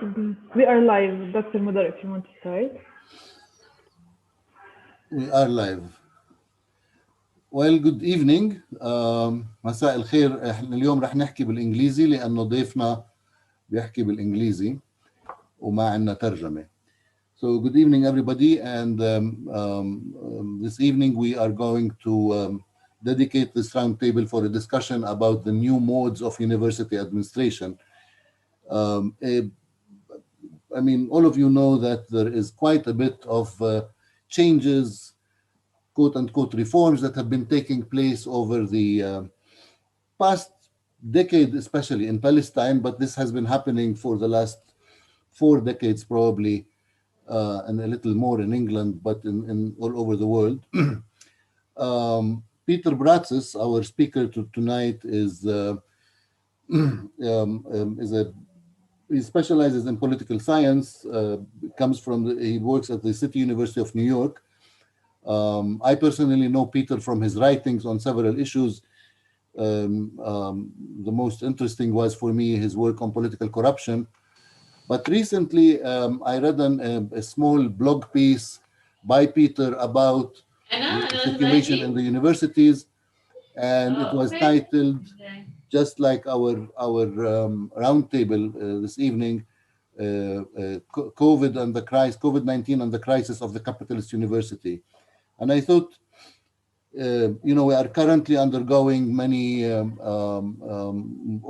We are live. Dr. Mudar, if you want to start. We are live. Well, good evening. مساء الخير. احنا اليوم رح نحكي بالإنجليزي لأنه ضيفنا بيحكي بالإنجليزي وما عندنا ترجمة. So good evening everybody, and this evening we are going to dedicate this roundtable for a discussion about the new modes of university administration. I mean, all of you know that there is quite a bit of changes, quote-unquote reforms that have been taking place over the past decade, especially in Palestine, but this has been happening for the last 4 decades probably, and a little more in England, but in all over the world. Peter Bratsis, our speaker tonight, he specializes in political science, he works at the City University of New York. I personally know Peter from his writings on several issues. The most interesting was for me his work on political corruption. But recently I read a small blog piece by Peter about the situation in the universities, and it was titled, just like our roundtable this evening, COVID-19 and the crisis of the capitalist university. And I thought, we are currently undergoing many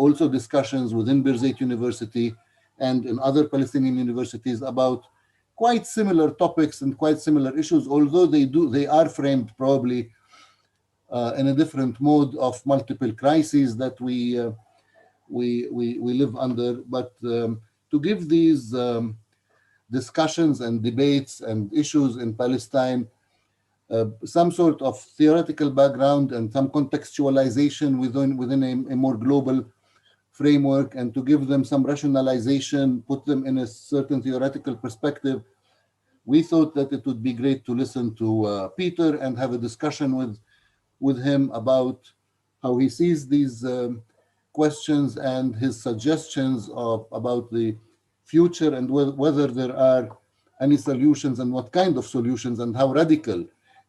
also discussions within Birzeit University and in other Palestinian universities about quite similar topics and quite similar issues, although they are framed probably in a different mode of multiple crises that we live under. But to give these discussions and debates and issues in Palestine some sort of theoretical background and some contextualization within a more global framework, and to give them some rationalization, put them in a certain theoretical perspective, we thought that it would be great to listen to Peter and have a discussion with him about how he sees these questions and his suggestions about the future, and whether there are any solutions and what kind of solutions and how radical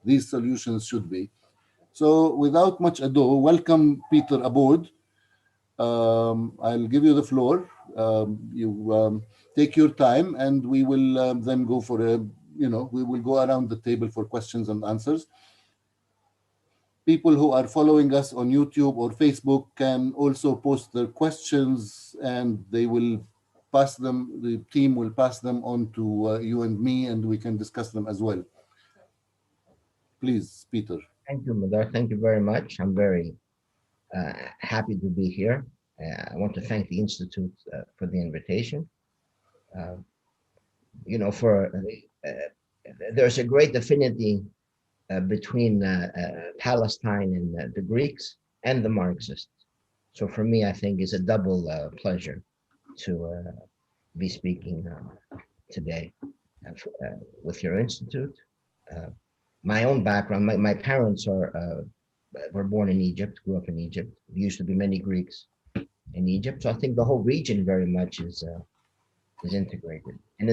these solutions should be. So without much ado, welcome Peter aboard. I'll give you the floor. You take your time, and we will then go for we will go around the table for questions and answers. People who are following us on YouTube or Facebook can also post their questions, and the team will pass them on to you and me, and we can discuss them as well. Please, Peter. Thank you, Madar. Thank you very much. I'm very happy to be here. I want to thank the Institute for the invitation. There's a great affinity between Palestine and the Greeks and the Marxists. So for me, I think it's a double pleasure to be speaking today with your institute. My own background, my parents were born in Egypt, grew up in Egypt. There used to be many Greeks in Egypt. So I think the whole region very much is integrated. And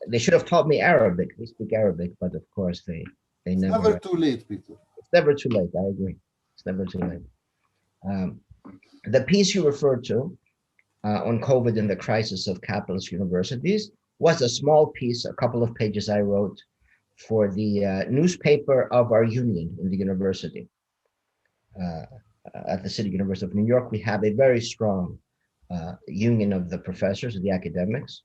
they should have taught me Arabic. They speak Arabic, but of course they never. It's never too late, Peter. It's never too late. I agree. It's never too late. The piece you referred to on COVID and the crisis of capitalist universities was a small piece, a couple of pages I wrote for the newspaper of our union in the university. At the City University of New York, we have a very strong union of the professors, the academics.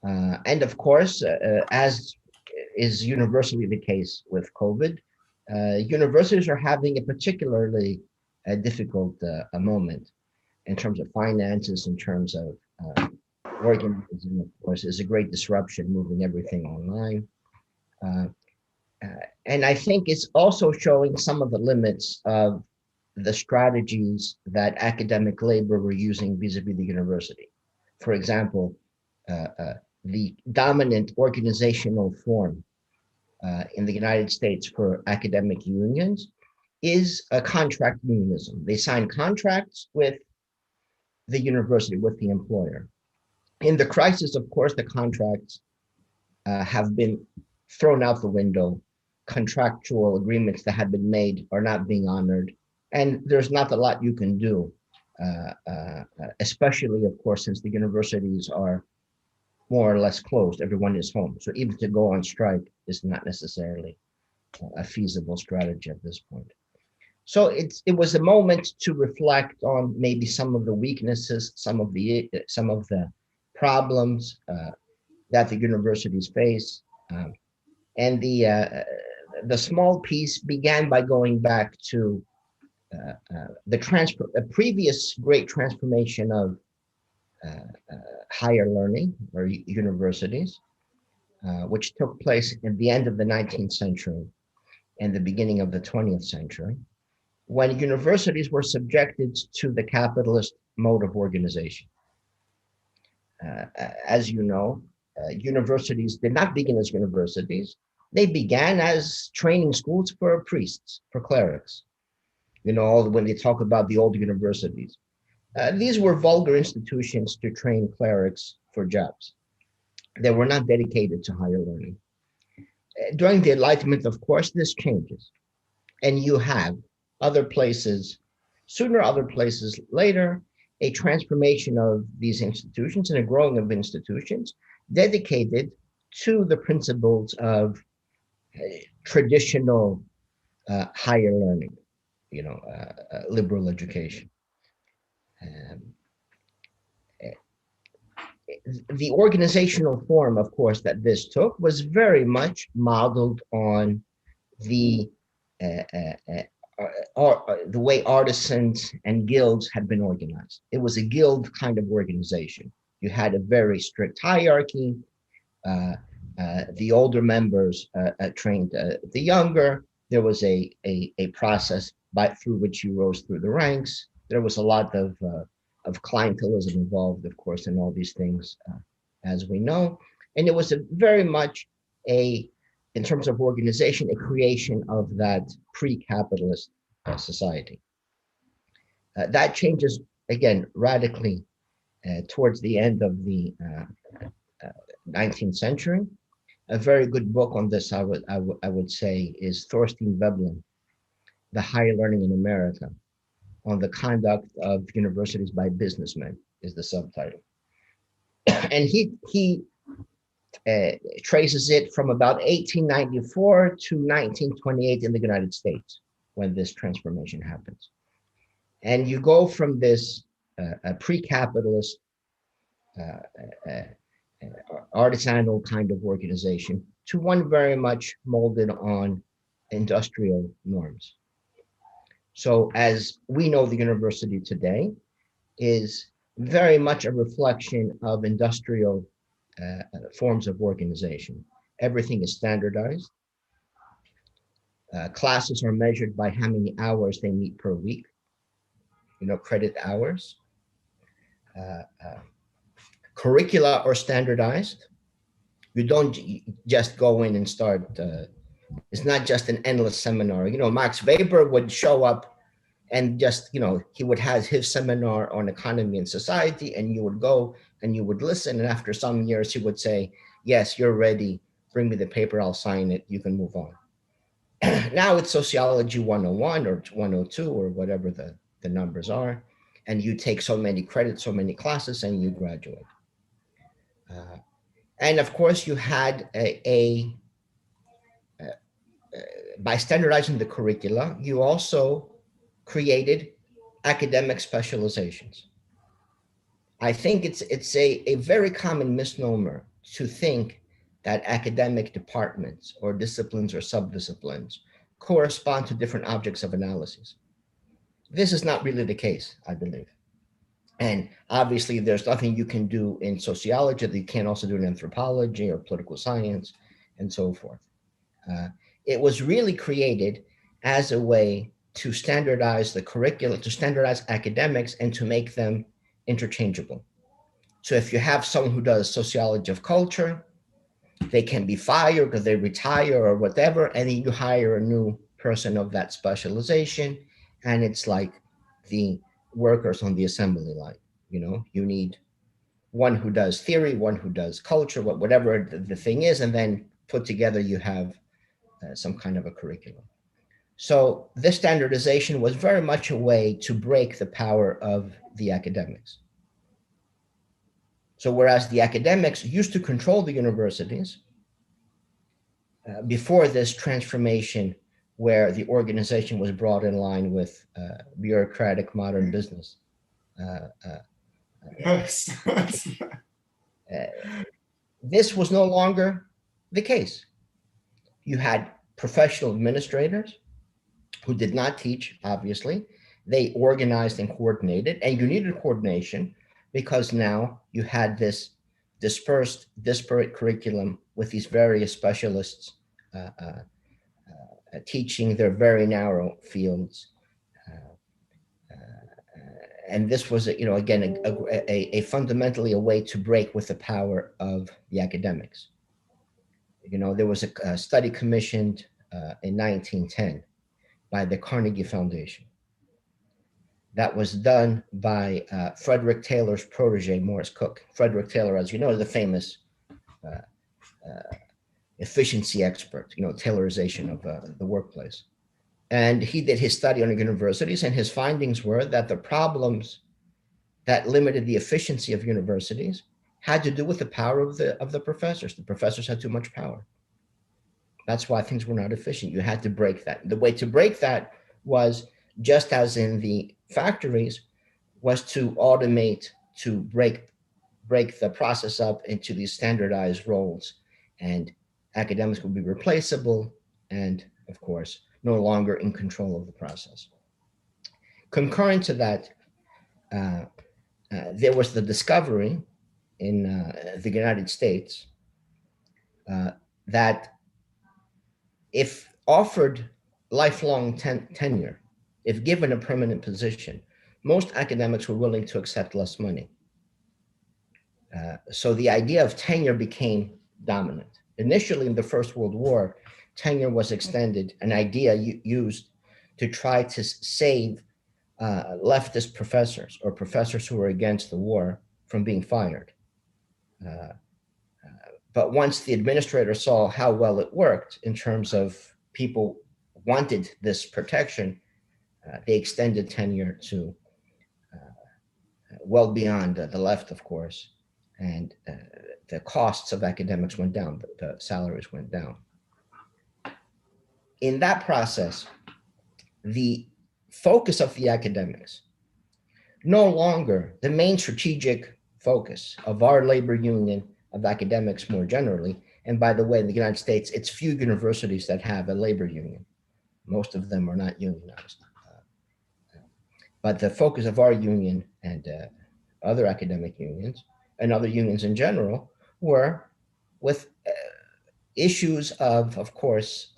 And of course, as is universally the case with COVID, universities are having a particularly difficult moment in terms of finances, in terms of organizing. Of course, there's a great disruption moving everything online. And I think it's also showing some of the limits of the strategies that academic labor were using vis-a-vis the university. For example, the dominant organizational form in the United States for academic unions is a contract unionism. They sign contracts with the university, with the employer. In the crisis, of course, the contracts have been thrown out the window. Contractual agreements that had been made are not being honored, and there's not a lot you can do, especially, of course, since the universities are more or less closed. Everyone is home, so even to go on strike is not necessarily a feasible strategy at this point. So it was a moment to reflect on maybe some of the weaknesses, some of the problems that the universities face. And the small piece began by going back to a previous great transformation of higher learning or universities, which took place at the end of the 19th century and the beginning of the 20th century, when universities were subjected to the capitalist mode of organization. As you know, universities did not begin as universities. They began as training schools for priests, for clerics. You know, when they talk about the old universities, these were vulgar institutions to train clerics for jobs. They were not dedicated to higher learning. During the Enlightenment, of course, this changes. And you have other places, sooner, other places later, a transformation of these institutions and a growing of institutions dedicated to the principles of traditional higher learning, liberal education. Um, the organizational form, of course, that this took was very much modeled on the the way artisans and guilds had been organized. It was a guild kind of organization. You had a very strict hierarchy. The older members trained the younger. There was a process through which you rose through the ranks. There was a lot of clientelism involved, of course, in all these things, as we know. And it was very much in terms of organization, a creation of that pre-capitalist society. That changes, again, radically towards the end of the 19th century. A very good book on this, I would say, is Thorstein Veblen, The Higher Learning in America, on the Conduct of Universities by Businessmen, is the subtitle. And he traces it from about 1894 to 1928 in the United States, when this transformation happens. And you go from this pre-capitalist artisanal kind of organization to one very much molded on industrial norms. So as we know, the university today is very much a reflection of industrial forms of organization. Everything is standardized. Classes are measured by how many hours they meet per week, credit hours. Curricula are standardized. You don't just go in and start, it's not just an endless seminar. Max Weber would show up and just, he would have his seminar on economy and society, and you would go and you would listen. And after some years, he would say, yes, you're ready. Bring me the paper, I'll sign it. You can move on. Now it's Sociology 101 or 102 or whatever the numbers are. And you take so many credits, so many classes, and you graduate. And of course, you had by standardizing the curricula, you also created academic specializations. I think it's a very common misnomer to think that academic departments or disciplines or subdisciplines correspond to different objects of analysis. This is not really the case, I believe. And obviously, there's nothing you can do in sociology that you can't also do in anthropology or political science and so forth. It was really created as a way to standardize the curriculum, to standardize academics, and to make them interchangeable. So if you have someone who does sociology of culture, they can be fired or they retire or whatever, and then you hire a new person of that specialization, and it's like the workers on the assembly line. You need one who does theory, one who does culture, whatever the thing is, and then put together you have some kind of a curriculum. So this standardization was very much a way to break the power of the academics. So whereas the academics used to control the universities, before this transformation where the organization was brought in line with bureaucratic modern business, this was no longer the case. You had professional administrators who did not teach, obviously. They organized and coordinated, and you needed coordination because now you had this disparate curriculum with these various specialists teaching their very narrow fields. And this was, again, a fundamentally a way to break with the power of the academics. There was a study commissioned in 1910 by the Carnegie Foundation that was done by Frederick Taylor's protege, Morris Cook. Frederick Taylor, as you know, is the famous efficiency expert, Taylorization of the workplace. And he did his study on universities, and his findings were that the problems that limited the efficiency of universities had to do with the power of the professors. The professors had too much power. That's why things were not efficient. You had to break that. The way to break that was, just as in the factories, was to automate, to break the process up into these standardized roles, and academics would be replaceable and, of course, no longer in control of the process. Concurrent to that, there was the discovery in the United States that if offered lifelong tenure, if given a permanent position, most academics were willing to accept less money. So the idea of tenure became dominant. Initially, in the First World War, tenure was extended, an idea used to try to save leftist professors or professors who were against the war from being fired. But once the administrator saw how well it worked in terms of people wanted this protection, they extended tenure to well beyond the left, of course, and the costs of academics went down, the salaries went down. In that process, the focus of the academics, no longer the main strategic focus of our labor union, of academics more generally, and by the way, in the United States, it's few universities that have a labor union. Most of them are not unionized. But the focus of our union and other academic unions and other unions in general were with issues of course,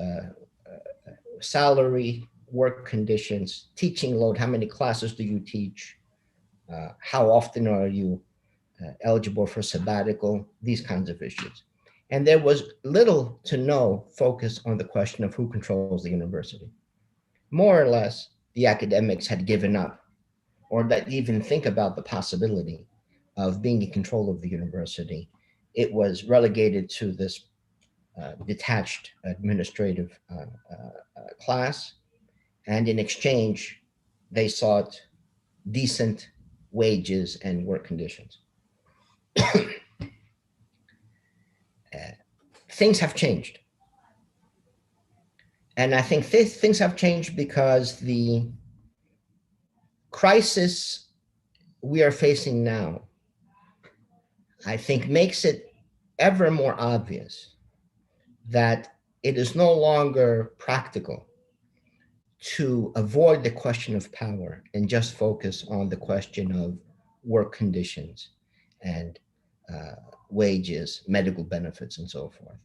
salary, work conditions, teaching load, how many classes do you teach, how often are you eligible for sabbatical, these kinds of issues. And there was little to no focus on the question of who controls the university. More or less, the academics had given up, or that even think about the possibility of being in control of the university. It was relegated to this detached administrative class, and in exchange, they sought decent wages and work conditions. Things have changed. And I think things have changed because the crisis we are facing now, I think, makes it ever more obvious that it is no longer practical to avoid the question of power and just focus on the question of work conditions and wages, medical benefits, and so forth.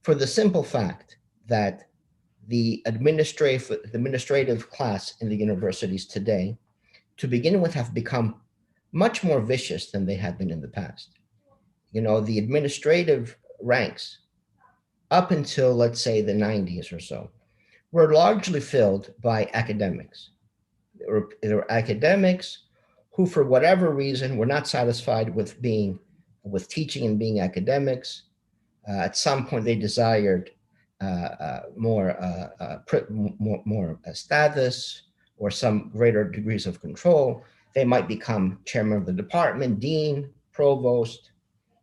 For the simple fact that the administrative class in the universities today, to begin with, have become much more vicious than they had been in the past. The administrative ranks up until, let's say, the 90s or so, were largely filled by academics. There were academics who, for whatever reason, were not satisfied with teaching and being academics. At some point, they desired more status or some greater degrees of control. They might become chairman of the department, dean, provost,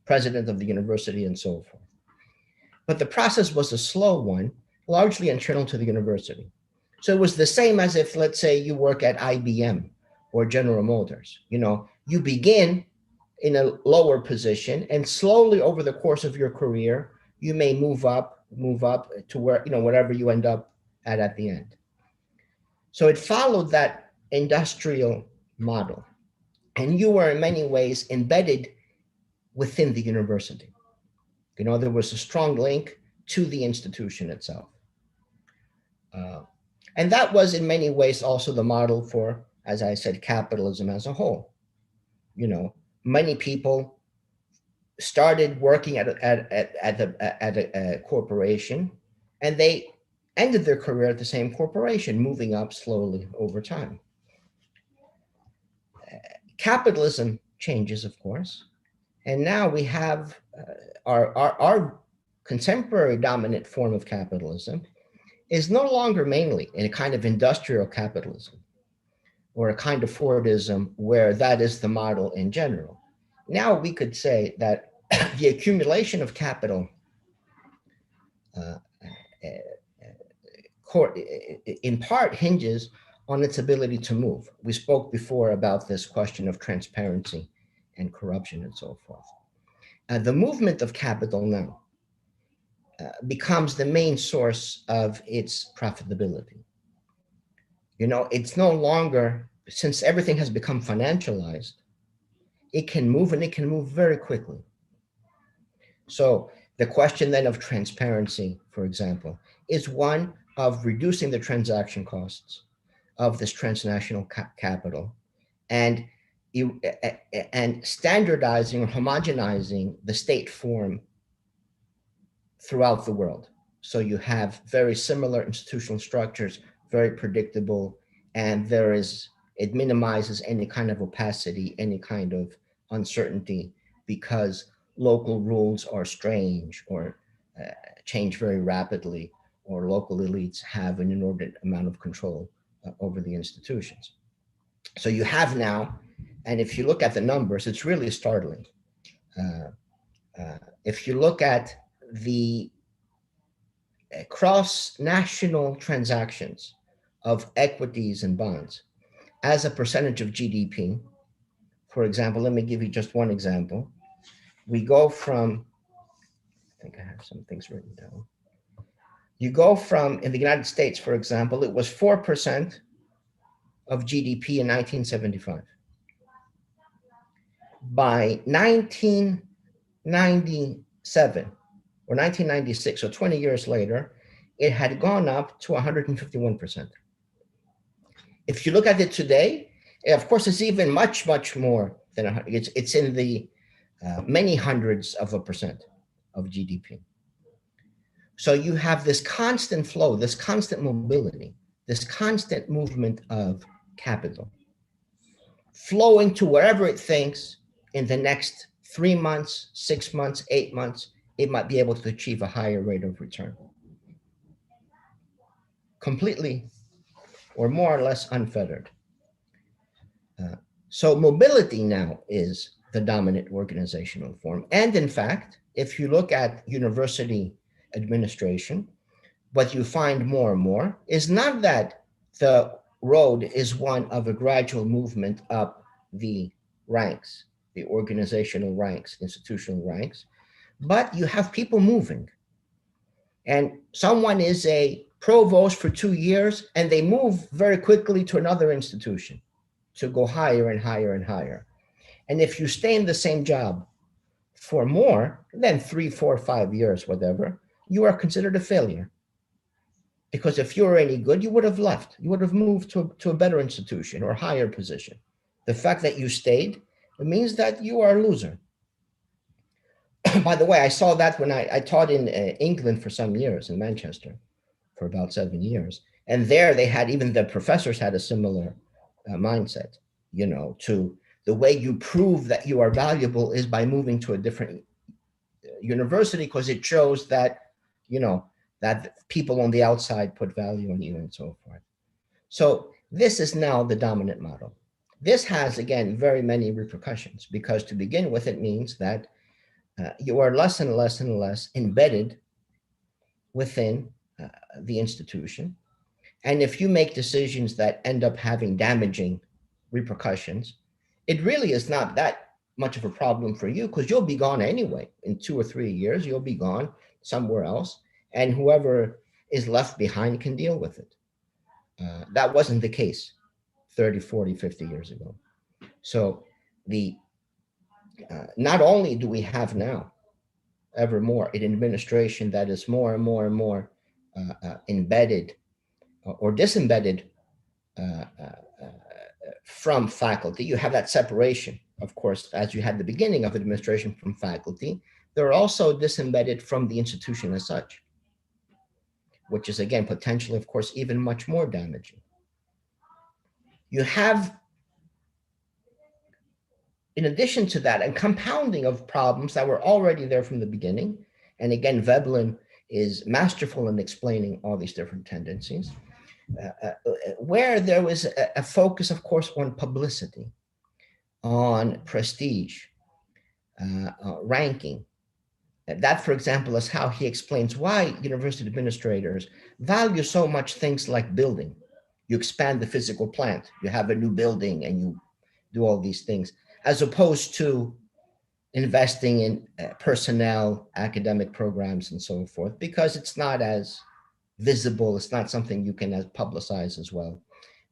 president of the university, and so forth. But the process was a slow one, largely internal to the university. So it was the same as if, let's say, you work at IBM or General Motors. You begin in a lower position, and slowly over the course of your career, you may move up to where, whatever you end up at the end. So it followed that industrial model, and you were in many ways embedded within the university. There was a strong link to the institution itself. And that was in many ways also the model for, as I said, capitalism as a whole. Many people started working at a corporation, and they ended their career at the same corporation, moving up slowly over time. Capitalism changes, of course, and now we have our contemporary dominant form of capitalism is no longer mainly in a kind of industrial capitalism or a kind of Fordism where that is the model in general. Now we could say that the accumulation of capital in part hinges on its ability to move. We spoke before about this question of transparency and corruption and so forth. The movement of capital now becomes the main source of its profitability. It's no longer, since everything has become financialized, it can move, and it can move very quickly. So the question then of transparency, for example, is one of reducing the transaction costs of this transnational capital and standardizing or homogenizing the state form throughout the world. So you have very similar institutional structures, very predictable, and it minimizes any kind of opacity, any kind of uncertainty, because local rules are strange or change very rapidly, or local elites have an inordinate amount of control over the institutions. So you have now, and if you look at the numbers, it's really startling. If you look at the cross-national transactions of equities and bonds as a percentage of GDP, for example, let me give you just one example. We go from, I think I have some things written down. You go from, in the United States, for example, it was 4% of GDP in 1975. By 1997 or 1996, so 20 years later, it had gone up to 151%. If you look at it today, of course, it's even much, much more than 100. It's in the many hundreds of a percent of GDP. So you have this constant flow, this constant mobility, this constant movement of capital flowing to wherever it thinks in the next 3 months, 6 months, 8 months, it might be able to achieve a higher rate of return. Completely or more or less unfettered. So mobility now is the dominant organizational form. And in fact, if you look at university administration, what you find more and more is not that the road is one of a gradual movement up the ranks, the organizational ranks, institutional ranks, but you have people moving. And someone is a provost for 2 years, and they move very quickly to another institution to go higher and higher and higher. And if you stay in the same job for more than 3, 4, 5 years, whatever, you are considered a failure. Because if you were any good, you would have left. You would have moved to a better institution or higher position. The fact that you stayed, it means that you are a loser. By the way, I saw that when I taught in England for some years, in Manchester, for about 7 years. And there they had, even the professors had a similar mindset, to the way you prove that you are valuable is by moving to a different university, because it shows that, you know, that people on the outside put value on you and so forth. So this is now the dominant model. This has, again, very many repercussions, because to begin with, it means that you are less and less and less embedded within the institution. And if you make decisions that end up having damaging repercussions, it really is not that much of a problem for you, because you'll be gone anyway. In 2 or 3 years, you'll be gone somewhere else, and whoever is left behind can deal with it. That wasn't the case 30, 40, 50 years ago. So not only do we have now ever more an administration that is more and more and more embedded or disembedded from faculty. You have that separation, of course, as you had the beginning of administration from faculty. They're also disembedded from the institution as such, which is, again, potentially, of course, even much more damaging. You have, in addition to that, a compounding of problems that were already there from the beginning. And again, Veblen is masterful in explaining all these different tendencies, where there was a focus, of course, on publicity, on prestige, ranking. That, for example, is how he explains why university administrators value so much things like building. You expand the physical plant, you have a new building, and you do all these things, as opposed to investing in personnel, academic programs, and so forth, because it's not as visible. It's not something you can publicize as well.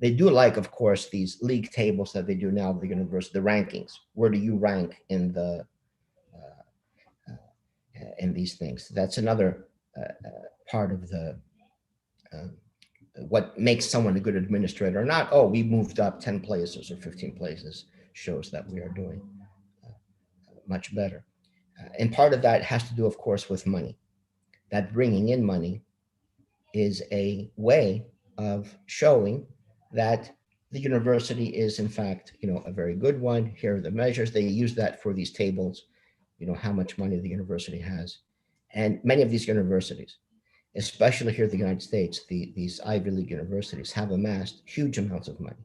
They do like, of course, these league tables that they do now at the university, the rankings. Where do you rank in the in these things? That's another part of the what makes someone a good administrator or not. Oh, we moved up 10 places or 15 places, shows that we are doing much better. And part of that has to do, of course, with money. That bringing in money is a way of showing that the university is, in fact, you know, a very good one. Here are the measures. They use that for these tables, you know, how much money the university has. And many of these universities, especially here in the United States, these Ivy League universities have amassed huge amounts of money,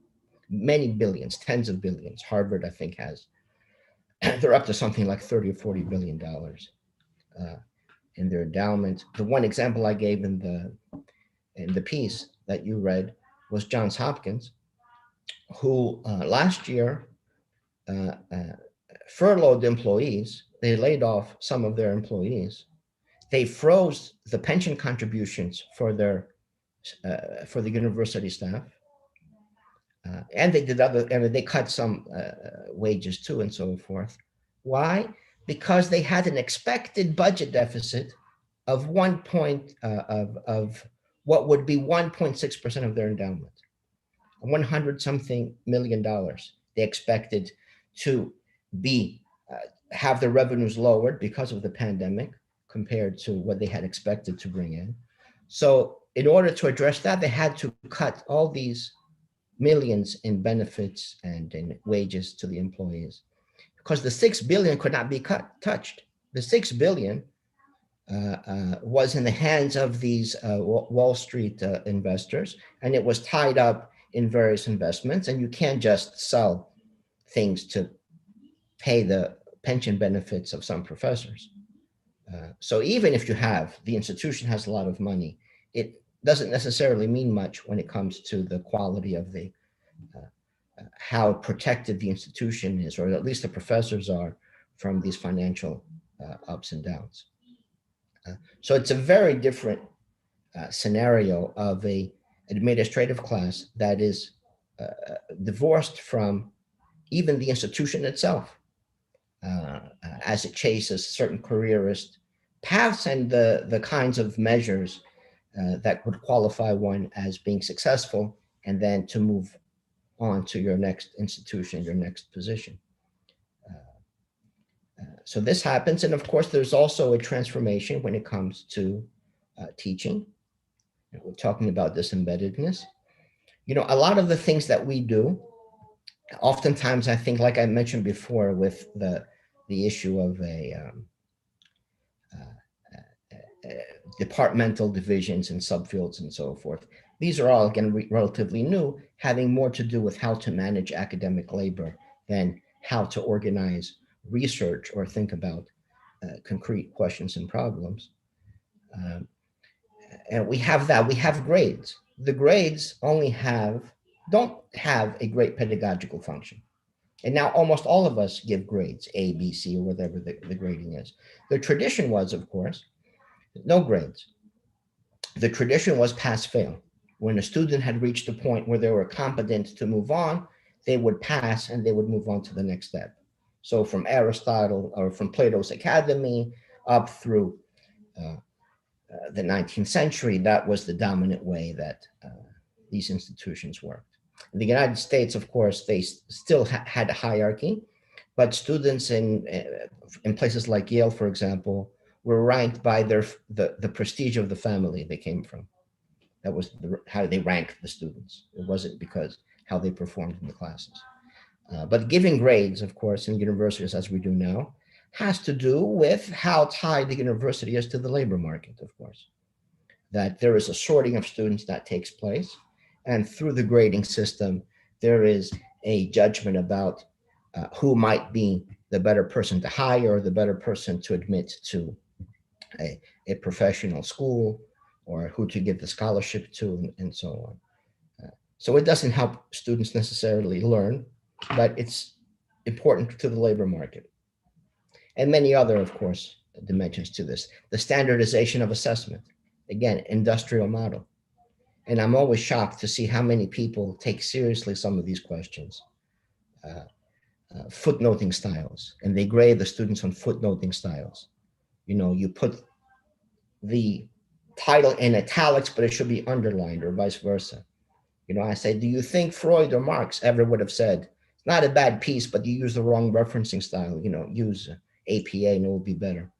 many billions, tens of billions. Harvard, I think, has, they're up to something like 30 or 40 billion dollars in their endowment. The one example I gave in the piece that you read was Johns Hopkins, who last year furloughed employees. They laid off some of their employees. They froze the pension contributions for the university staff, and they did other. And they cut some wages too, and so forth. Why? Because they had an expected budget deficit of of what would be 1.6% of their endowment, $100-something million. They expected to be have their revenues lowered because of the pandemic compared to what they had expected to bring in. So in order to address that, they had to cut all these millions in benefits and in wages to the employees, because the 6 billion could not be touched. The 6 billion was in the hands of these Wall Street investors, and it was tied up in various investments, and you can't just sell things to pay the pension benefits of some professors. So even if the institution has a lot of money, it doesn't necessarily mean much when it comes to the quality of the how protected the institution is, or at least the professors are, from these financial ups and downs. So it's a very different scenario of a administrative class that is divorced from even the institution itself, as it chases certain careerist paths and the kinds of measures that would qualify one as being successful, and then to move on to your next institution, your next position. So this happens. And of course, there's also a transformation when it comes to teaching. We're talking about this embeddedness. You know, a lot of the things that we do Oftentimes, I think, like I mentioned before, with the issue of a departmental divisions and subfields and so forth. These are all, again, relatively new, having more to do with how to manage academic labor than how to organize research or think about concrete questions and problems. And we have that. We have grades. The grades don't have a great pedagogical function. And now almost all of us give grades, A, B, C, or whatever the grading is. The tradition was, of course, no grades. The tradition was pass fail. When a student had reached a point where they were competent to move on, they would pass and they would move on to the next step. So from Aristotle or from Plato's Academy up through the 19th century, that was the dominant way that these institutions worked. In the United States, of course, they still had a hierarchy, but students in places like Yale, for example, were ranked by the prestige of the family they came from. That was how they ranked the students. It wasn't because how they performed in the classes. But giving grades, of course, in universities, as we do now, has to do with how tied the university is to the labor market, of course. That there is a sorting of students that takes place. And through the grading system, there is a judgment about who might be the better person to hire, or the better person to admit to a professional school, or who to give the scholarship to, and so on. So it doesn't help students necessarily learn, but it's important to the labor market. And many other, of course, dimensions to this. The standardization of assessment, again, industrial model. And I'm always shocked to see how many people take seriously some of these questions. Footnoting styles, and they grade the students on footnoting styles. You know, you put the title in italics, but it should be underlined, or vice versa. You know, I say, do you think Freud or Marx ever would have said, it's not a bad piece, but you use the wrong referencing style, you know, use APA and it will be better.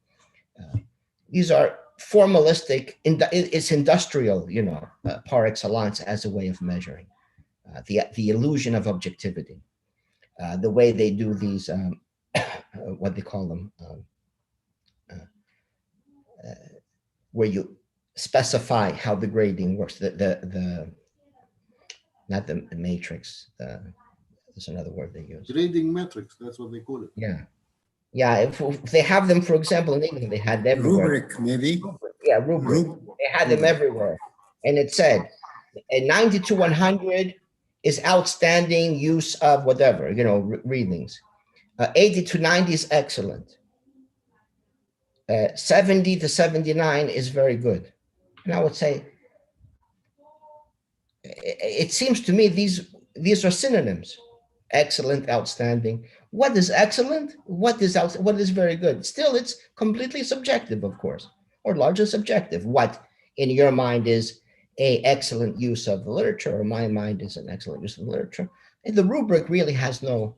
These are formalistic, it's industrial, you know, par excellence as a way of measuring. The illusion of objectivity, the way they do these, what they call them, where you specify how the grading works, not the matrix, there's another word they use. Grading metrics, that's what they call it. Yeah. Yeah, if they have them, for example, in England, they had them everywhere. Rubric, maybe. Yeah, rubric. They had them everywhere. And it said, 90 to 100 is outstanding use of whatever, you know, readings. 80 to 90 is excellent. 70 to 79 is very good. And I would say, it seems to me these are synonyms. Excellent, outstanding. What is excellent? What is very good? Still, it's completely subjective, of course, or largely subjective. What in your mind is a excellent use of the literature, or my mind is an excellent use of the literature. And the rubric really has no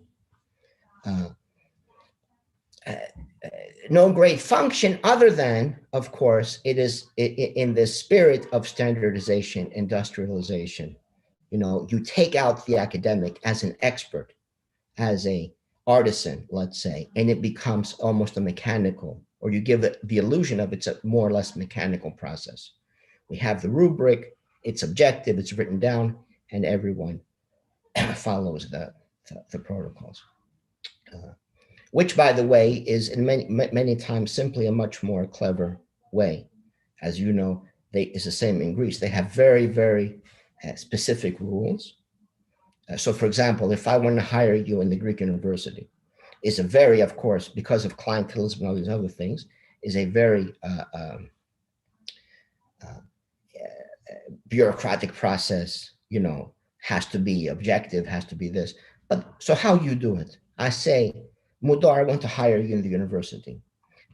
great function, other than, of course, it is in the spirit of standardization, industrialization. You know, you take out the academic as an expert, as a artisan, let's say, and it becomes almost a mechanical, or you give it the illusion of it's a more or less mechanical process. We have the rubric, it's objective, it's written down, and everyone follows the protocols. Which, by the way, is in many times simply a much more clever way. As you know, it's the same in Greece. They have very, very specific rules. So, for example, if I want to hire you in the Greek university, is a very, of course, because of clientelism and all these other things, is a very bureaucratic process, you know, has to be objective, has to be this. But so how you do it? I say, Mudar, I want to hire you in the university.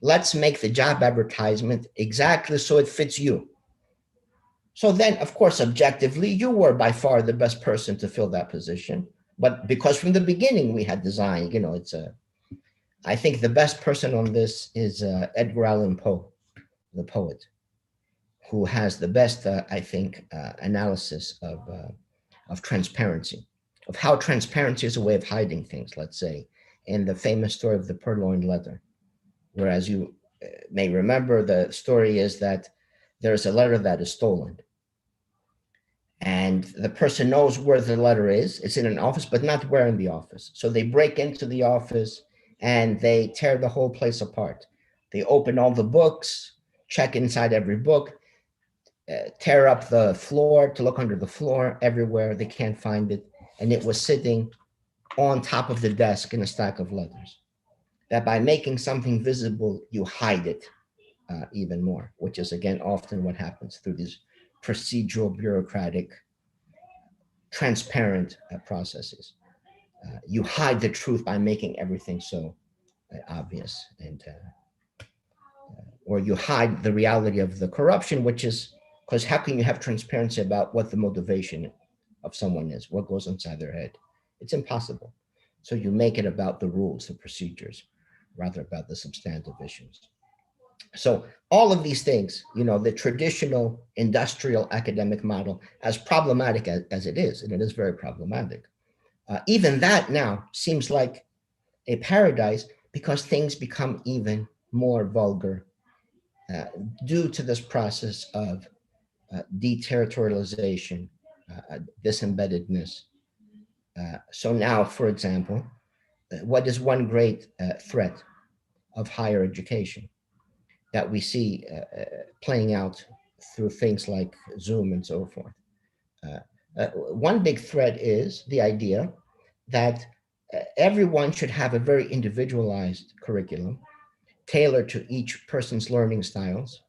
Let's make the job advertisement exactly so it fits you. So then, of course, objectively, you were by far the best person to fill that position. But because from the beginning we had designed, you know, I think the best person on this is Edgar Allan Poe, the poet, who has the best, I think, analysis of transparency. of how transparency is a way of hiding things, let's say, in the famous story of the purloined letter. Whereas you may remember, the story is that there's a letter that is stolen. And the person knows where the letter is. It's in an office, but not where in the office. So they break into the office and they tear the whole place apart. They open all the books, check inside every book, tear up the floor to look under the floor everywhere. They can't find it. And it was sitting on top of the desk in a stack of letters. That by making something visible, you hide it even more, which is, again, often what happens through these procedural, bureaucratic, transparent processes. You hide the truth by making everything so obvious, and or you hide the reality of the corruption, which is, because how can you have transparency about what the motivation of someone is, what goes inside their head? It's impossible. So you make it about the rules, the procedures, rather about the substantive issues. So all of these things, the traditional industrial academic model, as problematic as it is, and it is very problematic, even that now seems like a paradise, because things become even more vulgar due to this process of deterritorialization, disembeddedness. So now, for example, what is one great threat of higher education that we see playing out through things like Zoom and so forth? One big threat is the idea that everyone should have a very individualized curriculum tailored to each person's learning styles,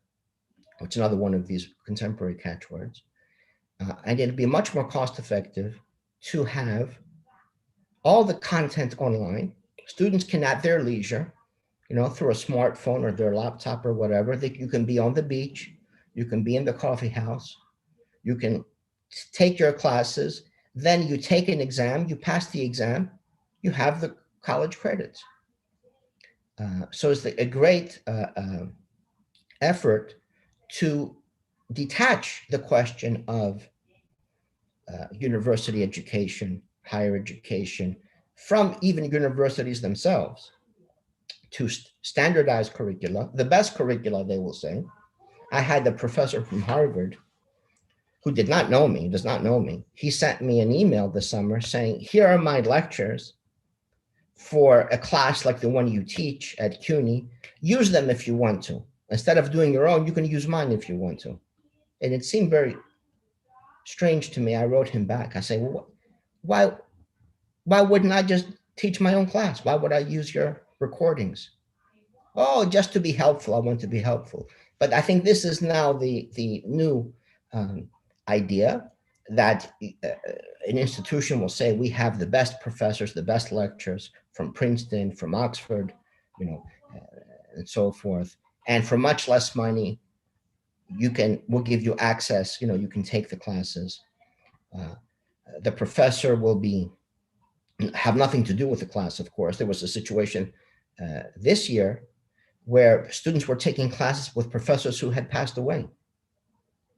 which is another one of these contemporary catchwords. And it'd be much more cost effective to have all the content online. Students can, at their leisure, through a smartphone or their laptop or whatever, you can be on the beach, you can be in the coffee house, you can take your classes, then you take an exam, you pass the exam, you have the college credits. So it's a great effort to detach the question of university education, higher education, from even universities themselves, to standardize curricula, the best curricula, they will say. I had a professor from Harvard who does not know me. He sent me an email this summer saying, here are my lectures for a class like the one you teach at CUNY. Use them if you want to. Instead of doing your own, you can use mine if you want to. And it seemed very strange to me. I wrote him back. I say, well, why wouldn't I just teach my own class? Why would I use your recordings? Oh, just to be helpful. I want to be helpful. But I think this is now the new idea that an institution will say, we have the best professors, the best lecturers from Princeton, from Oxford, and so forth. And for much less money, we'll give you access, you can take the classes. The professor will have nothing to do with the class, of course. There was a situation this year where students were taking classes with professors who had passed away.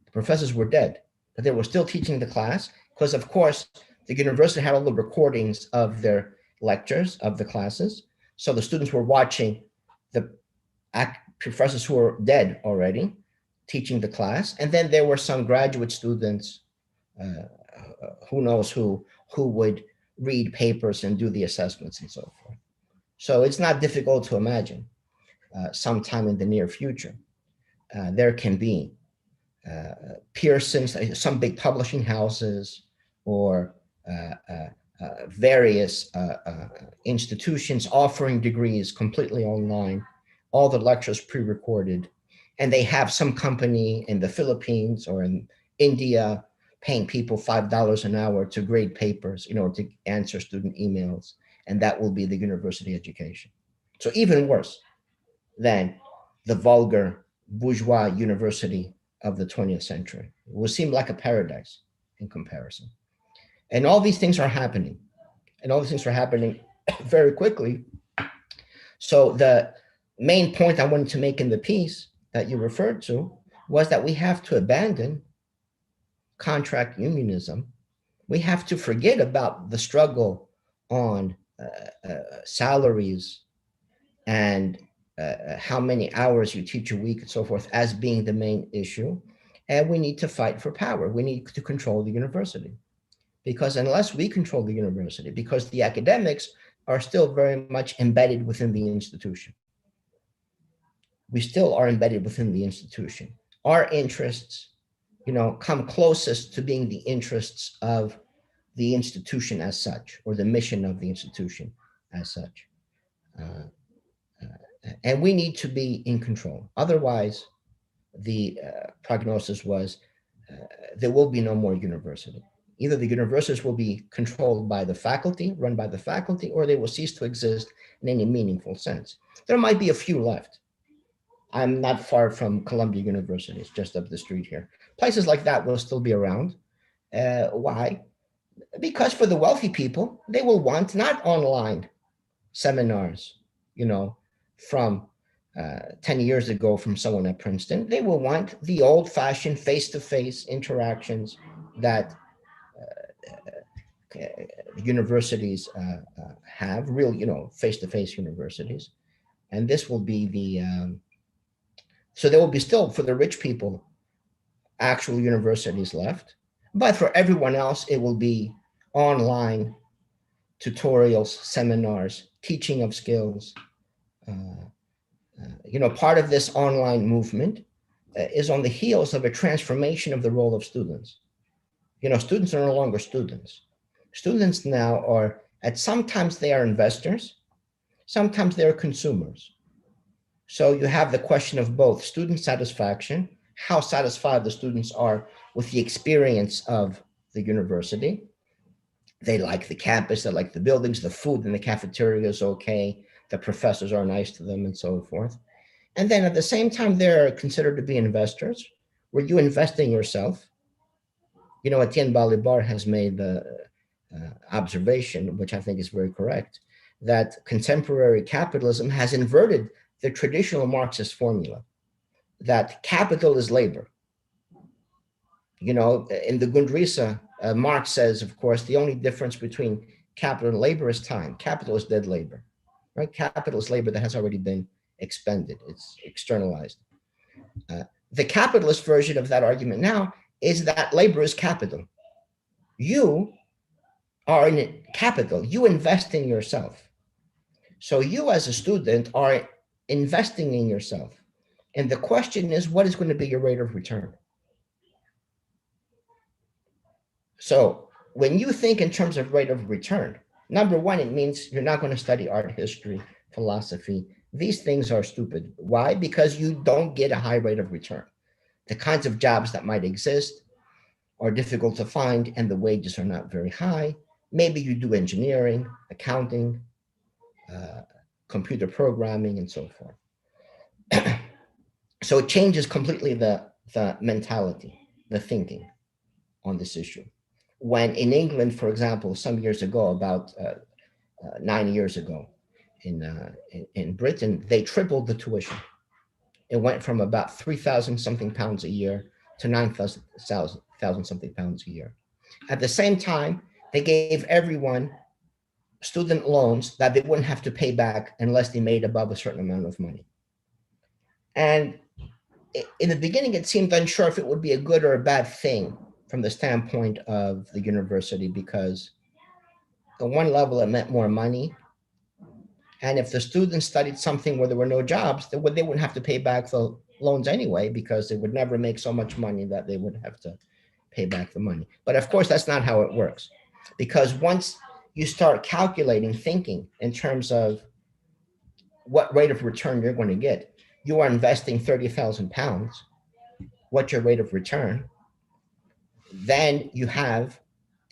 The professors were dead, but they were still teaching the class because, of course, the university had all the recordings of their lectures, of the classes. So the students were watching the professors who were dead already teaching the class. And then there were some graduate students, who knows who would read papers and do the assessments and so forth. So it's not difficult to imagine sometime in the near future, there can be Pearson's, some big publishing houses, or various institutions offering degrees completely online, all the lectures pre-recorded, and they have some company in the Philippines or in India paying people $5 an hour to grade papers, to answer student emails, and that will be the university education. So even worse than the vulgar bourgeois university of the 20th century. It will seem like a paradise in comparison. And all these things are happening. And all these things are happening very quickly. So the main point I wanted to make in the piece that you referred to was that we have to abandon contract unionism. We have to forget about the struggle on salaries and how many hours you teach a week and so forth as being the main issue. And we need to fight for power. We need to control the university. Because unless we control the university, because the academics are still very much embedded within the institution. We still are embedded within the institution. Our interests, come closest to being the interests of the institution as such, or the mission of the institution as such. And we need to be in control. Otherwise, the prognosis was there will be no more university. Either the universities will be controlled by the faculty, run by the faculty, or they will cease to exist in any meaningful sense. There might be a few left. I'm not far from Columbia University, it's just up the street here. Places like that will still be around. Why? Because for the wealthy people, they will want not online seminars, from 10 years ago from someone at Princeton. They will want the old-fashioned face-to-face interactions that universities have, real, face-to-face universities. And this will be the, so there will be still, for the rich people, actual universities left. But for everyone else, it will be online tutorials, seminars, teaching of skills. Part of this online movement is on the heels of a transformation of the role of students. Students are no longer students. Students now are, sometimes they are investors, sometimes they're consumers. So you have the question of both student satisfaction, how satisfied the students are with the experience of the university. They like the campus, they like the buildings, the food in the cafeteria is okay, the professors are nice to them and so forth. And then at the same time, they're considered to be investors, where you invest in yourself. Etienne Balibar has made the observation, which I think is very correct, that contemporary capitalism has inverted the traditional Marxist formula, that capital is labor. In the Grundrisse, Marx says, of course, the only difference between capital and labor is time. Capital is dead labor, right? Capital is labor that has already been expended. It's externalized. The capitalist version of that argument now is that labor is capital. You are in capital. You invest in yourself. So you as a student are investing in yourself. And the question is, what is going to be your rate of return? So when you think in terms of rate of return, number one, it means you're not going to study art history, philosophy. These things are stupid. Why? Because you don't get a high rate of return. The kinds of jobs that might exist are difficult to find and the wages are not very high. Maybe you do engineering, accounting, computer programming, and so forth. So it changes completely the mentality, the thinking on this issue. When in England, for example, some years ago, about 9 years ago, in Britain, they tripled the tuition. It went from about 3,000 something pounds a year to 9,000 something pounds a year. At the same time, they gave everyone student loans that they wouldn't have to pay back unless they made above a certain amount of money. And in the beginning, it seemed unsure if it would be a good or a bad thing from the standpoint of the university, because at one level it meant more money. And if the students studied something where there were no jobs, they wouldn't have to pay back the loans anyway, because they would never make so much money that they would have to pay back the money. But of course, that's not how it works. Because once you start calculating, thinking in terms of what rate of return you're going to get, you are investing 30,000 pounds, what's your rate of return? Then you have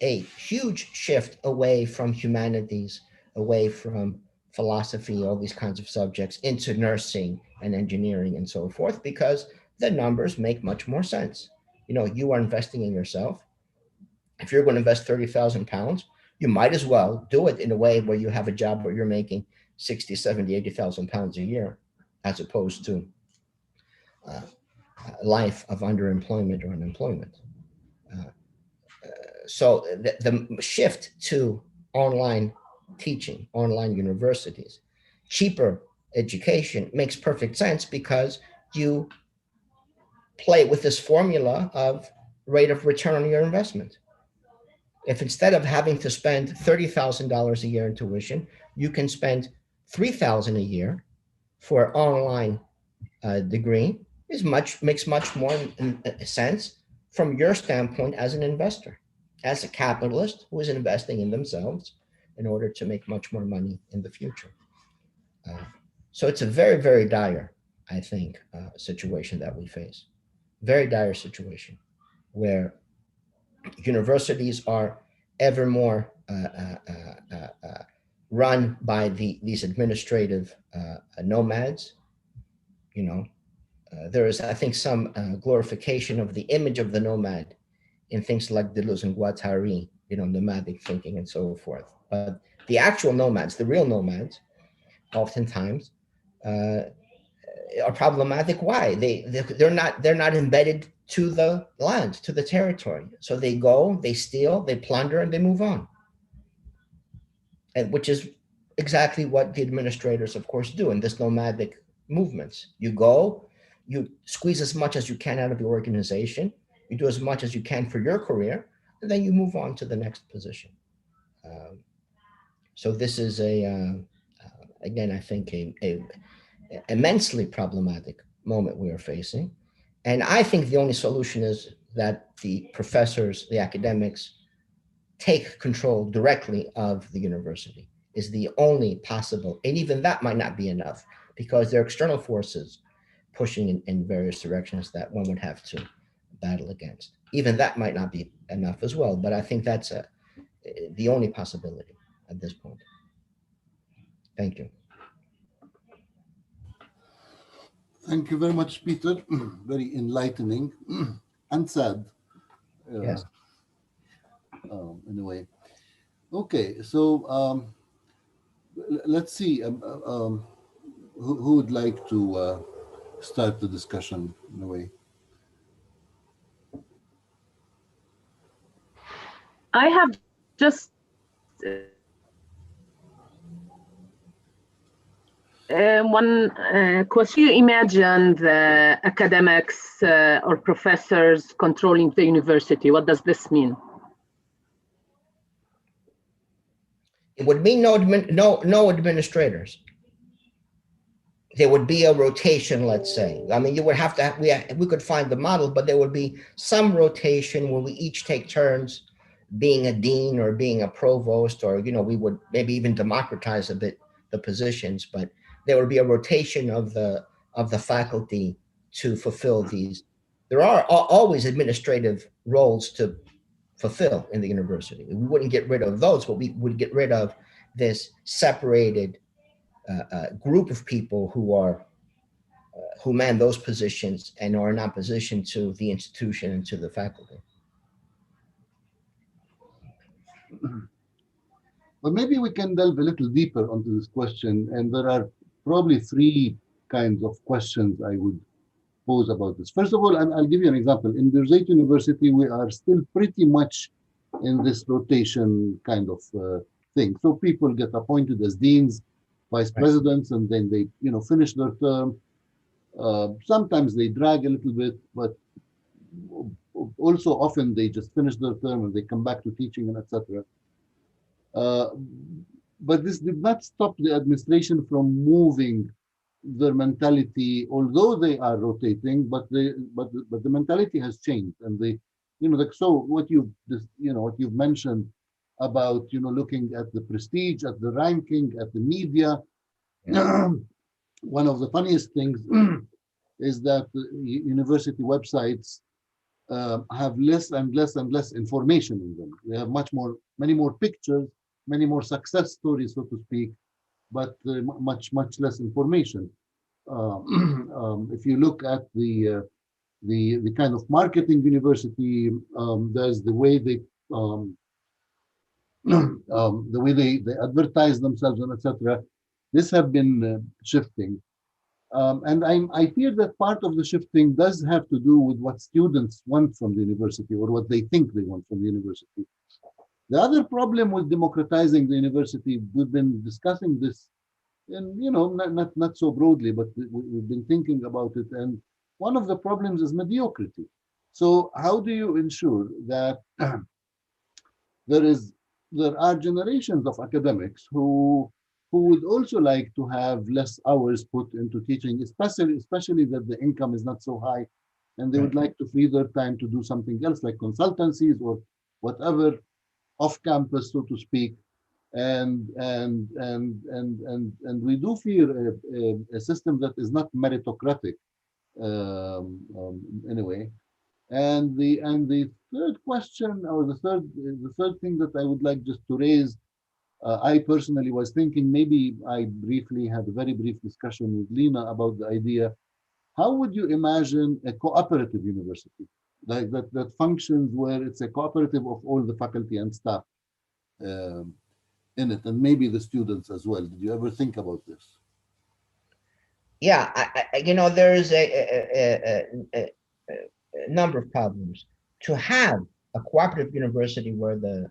a huge shift away from humanities, away from philosophy, all these kinds of subjects, into nursing and engineering and so forth, because the numbers make much more sense. You are investing in yourself. If you're going to invest 30,000 pounds, you might as well do it in a way where you have a job where you're making 60, 70, 80,000 pounds a year, as opposed to a life of underemployment or unemployment. so the shift to online teaching, online universities, cheaper education makes perfect sense because you play with this formula of rate of return on your investment. If instead of having to spend $30,000 a year in tuition, you can spend $3,000 a year for online degree, makes much more sense from your standpoint as an investor, as a capitalist who is investing in themselves in order to make much more money in the future. So it's a very, very dire, I think, situation that we face. Very dire situation where universities are ever more run by these administrative nomads. You know, there is, I think, some glorification of the image of the nomad in things like Deleuze and Guattari, you know, nomadic thinking and so forth. But the actual nomads, the real nomads, oftentimes are problematic. Why? They're not embedded to the land, to the territory. So they go, they steal, they plunder, and they move on. And which is exactly what the administrators, of course, do in this nomadic movements. You go, you squeeze as much as you can out of your organization, you do as much as you can for your career, and then you move on to the next position. So this is again, I think a immensely problematic moment we are facing. And I think the only solution is that the professors, the academics, take control directly of the university is the only possible, and even that might not be enough because there are external forces pushing in various directions that one would have to battle against. Even that might not be enough as well, but I think that's the only possibility at this point. Thank you. Thank you very much, Peter. Very enlightening and sad. Yes. In a way. Okay, so let's see. Who would like to start the discussion in a way? I have just one question. You imagine the academics or professors controlling the university. What does this mean? It would mean no administrators. There would be a rotation, let's say. I mean, you would have to, we could find the model, but there would be some rotation where we each take turns being a dean or being a provost, or, you know, we would maybe even democratize a bit the positions, but there would be a rotation of the faculty to fulfill these. There are always administrative roles to fulfill in the university. We wouldn't get rid of those, but we would get rid of this separated group of people who man those positions and are in opposition to the institution and to the faculty. But maybe we can delve a little deeper onto this question, and there are probably three kinds of questions I would pose about this. First of all, I'll give you an example. In Birzeit University, we are still pretty much in this rotation kind of thing. So people get appointed as deans, vice presidents, and then they, you know, finish their term. Sometimes they drag a little bit, but also often they just finish their term and they come back to teaching and etc. But this did not stop the administration from moving their mentality, although they are rotating, but the mentality has changed, and they, you know, like, so what you've mentioned about, you know, looking at the prestige, at the ranking, at the media. One of the funniest things is that university websites have less and less and less information in them. They have many more pictures, many more success stories, so to speak, but much less information. If you look at the kind of marketing university, there's the way they they advertise themselves and etc. This have been shifting. And I fear that part of the shifting does have to do with what students want from the university or what they think they want from the university. The other problem with democratizing the university, we've been discussing this, and not so broadly, but we've been thinking about it. And one of the problems is mediocrity. So how do you ensure that there are generations of academics who would also like to have less hours put into teaching, especially that the income is not so high, and they would like to free their time to do something else like consultancies or whatever off campus, so to speak. And we do fear a system that is not meritocratic, anyway. And the third question, or the third thing that I would like just to raise, I personally was thinking, maybe I briefly had a very brief discussion with Lena about the idea: how would you imagine a cooperative university, like that functions where it's a cooperative of all the faculty and staff in it, and maybe the students as well? Did you ever think about this? Yeah, there's a number of problems. To have a cooperative university where the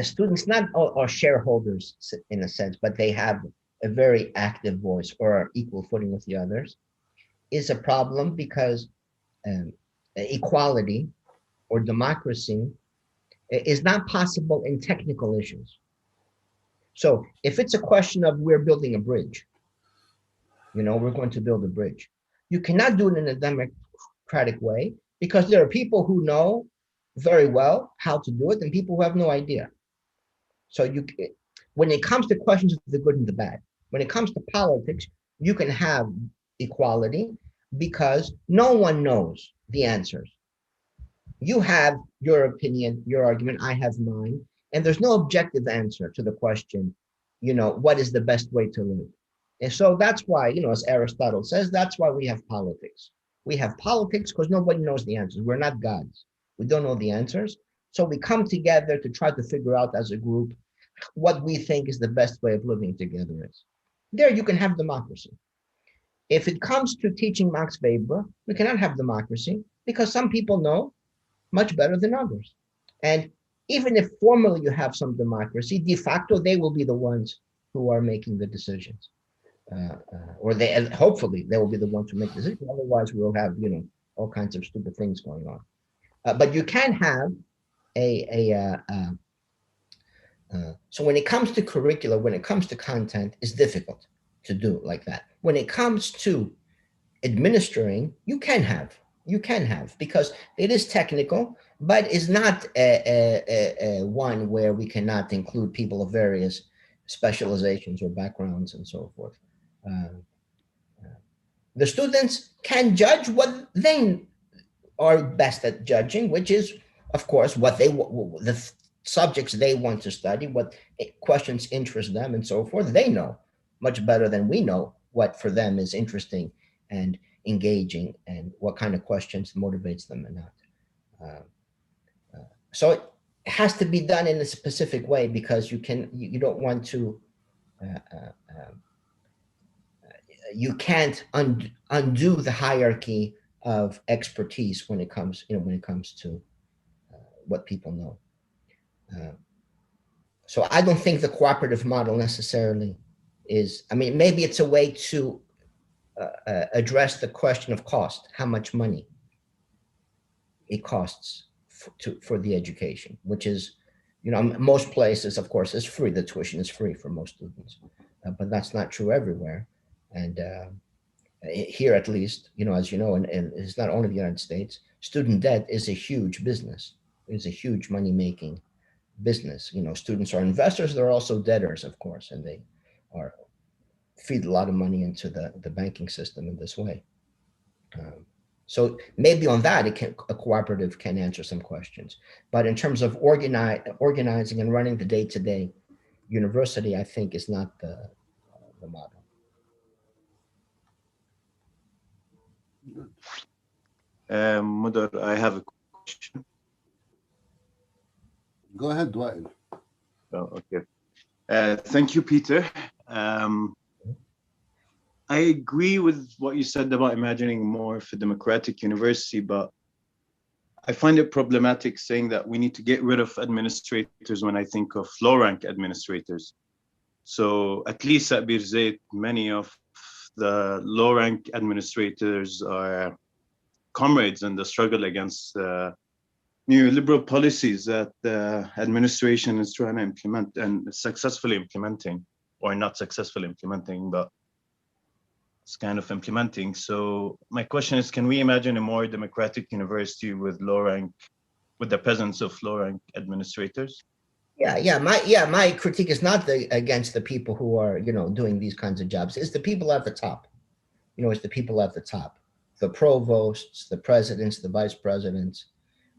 students not are shareholders in a sense, but they have a very active voice or are equal footing with the others, is a problem because equality or democracy is not possible in technical issues. So if it's a question of we're building a bridge, we're going to build a bridge, you cannot do it in a democratic way because there are people who know very well how to do it and people who have no idea. So when it comes to questions of the good and the bad, when it comes to politics, you can have equality because no one knows the answers. You have your opinion, your argument, I have mine, and there's no objective answer to the question, what is the best way to live? And so that's why, as Aristotle says, that's why we have politics. We have politics because nobody knows the answers. We're not gods. We don't know the answers. So we come together to try to figure out as a group what we think is the best way of living together is. There you can have democracy. If it comes to teaching Max Weber, we cannot have democracy because some people know much better than others. And even if formally you have some democracy, de facto, they will be the ones who are making the decisions. Or hopefully they will be the ones who make decisions. Otherwise, we'll have, all kinds of stupid things going on. But you can have so when it comes to curricula, when it comes to content, it's difficult to do like that. When it comes to administering, you can have because it is technical, but it's not one where we cannot include people of various specializations or backgrounds and so forth. The students can judge what they are best at judging, which is, of course, what the subjects they want to study, what questions interest them, and so forth. They know much better than we know what for them is interesting and engaging and what kind of questions motivates them and not. So it has to be done in a specific way because you don't want to you can't undo the hierarchy of expertise when it comes to what people know. So I don't think the cooperative model necessarily is, maybe it's a way to address the question of cost, how much money it costs for the education, which is, most places, of course, is free. The tuition is free for most students, but that's not true everywhere. And here, at least, as you know, and it's not only the United States, student debt is a huge business. It's a huge money-making business. Students are investors. They're also debtors, of course, and they feed a lot of money into the banking system in this way. So maybe on that, a cooperative can answer some questions. But in terms of organizing and running the day-to-day university, I think is not the model. Mudar, I have a question. Go ahead, Wael. Oh, okay. Thank you, Peter. I agree with what you said about imagining more of a democratic university, but I find it problematic saying that we need to get rid of administrators when I think of low-rank administrators. So at least at Birzeit, many of the low-rank administrators are comrades in the struggle against neoliberal policies that the administration is trying to implement and successfully implementing, or not successfully implementing, but it's kind of implementing. So my question is, can we imagine a more democratic university with with the presence of low-rank administrators? My critique is not against the people who are, doing these kinds of jobs. It's the people at the top. It's the people at the top, the provosts, the presidents, the vice presidents,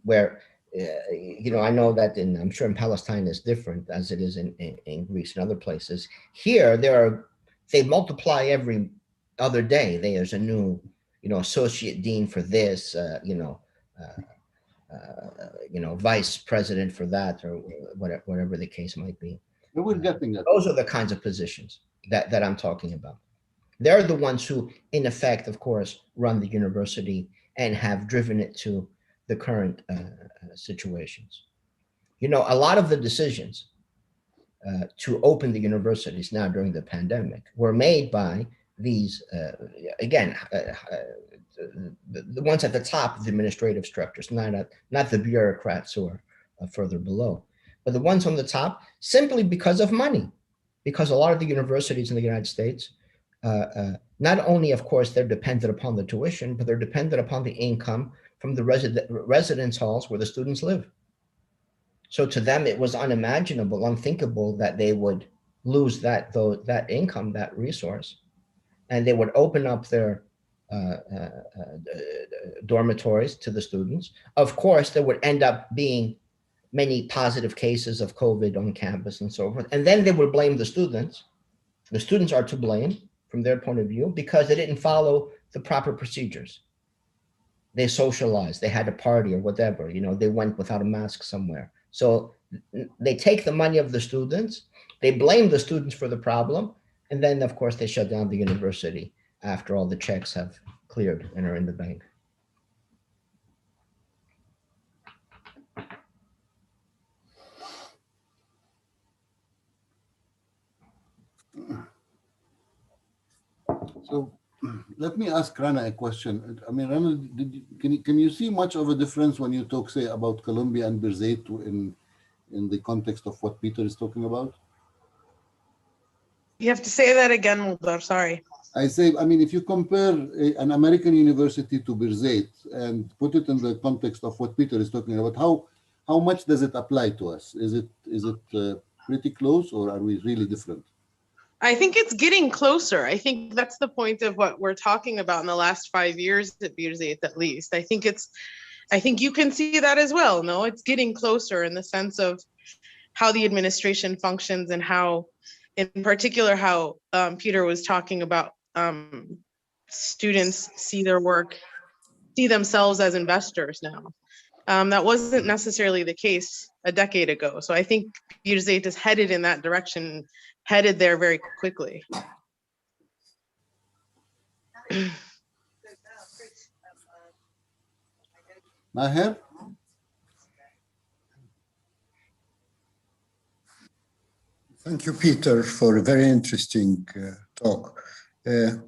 where, I know that I'm sure in Palestine is different as it is in Greece and other places. Here, they multiply every other day. There's a new, associate dean for this, vice president for that, or whatever the case might be. We're getting it. Those are the kinds of positions that I'm talking about. They're the ones who, in effect, of course, run the university and have driven it to the current situations. A lot of the decisions to open the universities now during the pandemic were made by these, the ones at the top of the administrative structures, not the bureaucrats who are further below, but the ones on the top, simply because of money. Because a lot of the universities in the United States, not only, of course, they're dependent upon the tuition, but they're dependent upon the income from the residence halls where the students live. So to them, it was unimaginable, unthinkable that they would lose that income, that resource, and they would open up their dormitories to the students. Of course, there would end up being many positive cases of COVID on campus and so forth. And then they would blame the students. The students are to blame from their point of view because they didn't follow the proper procedures. They socialized, they had a party or whatever, they went without a mask somewhere. So they take the money of the students, they blame the students for the problem, and then, of course, they shut down the university after all the checks have cleared and are in the bank. So let me ask Rana a question. I mean, Rana, can you see much of a difference when you talk, say, about Columbia and Birzeit in the context of what Peter is talking about? You have to say that again, Muldar, sorry. I say, I mean, if you compare an American university to Birzeit and put it in the context of what Peter is talking about, how much does it apply to us? Is it pretty close, or are we really different? I think it's getting closer. I think that's the point of what we're talking about in the last 5 years at Birzeit, at least. I think you can see that as well. No, it's getting closer in the sense of how the administration functions and how, in particular, how Peter was talking about students see their work, see themselves as investors now. That wasn't necessarily the case a decade ago. So I think Birzeit is headed in that direction, headed there very quickly. Maher? Thank you, Peter, for a very interesting talk. The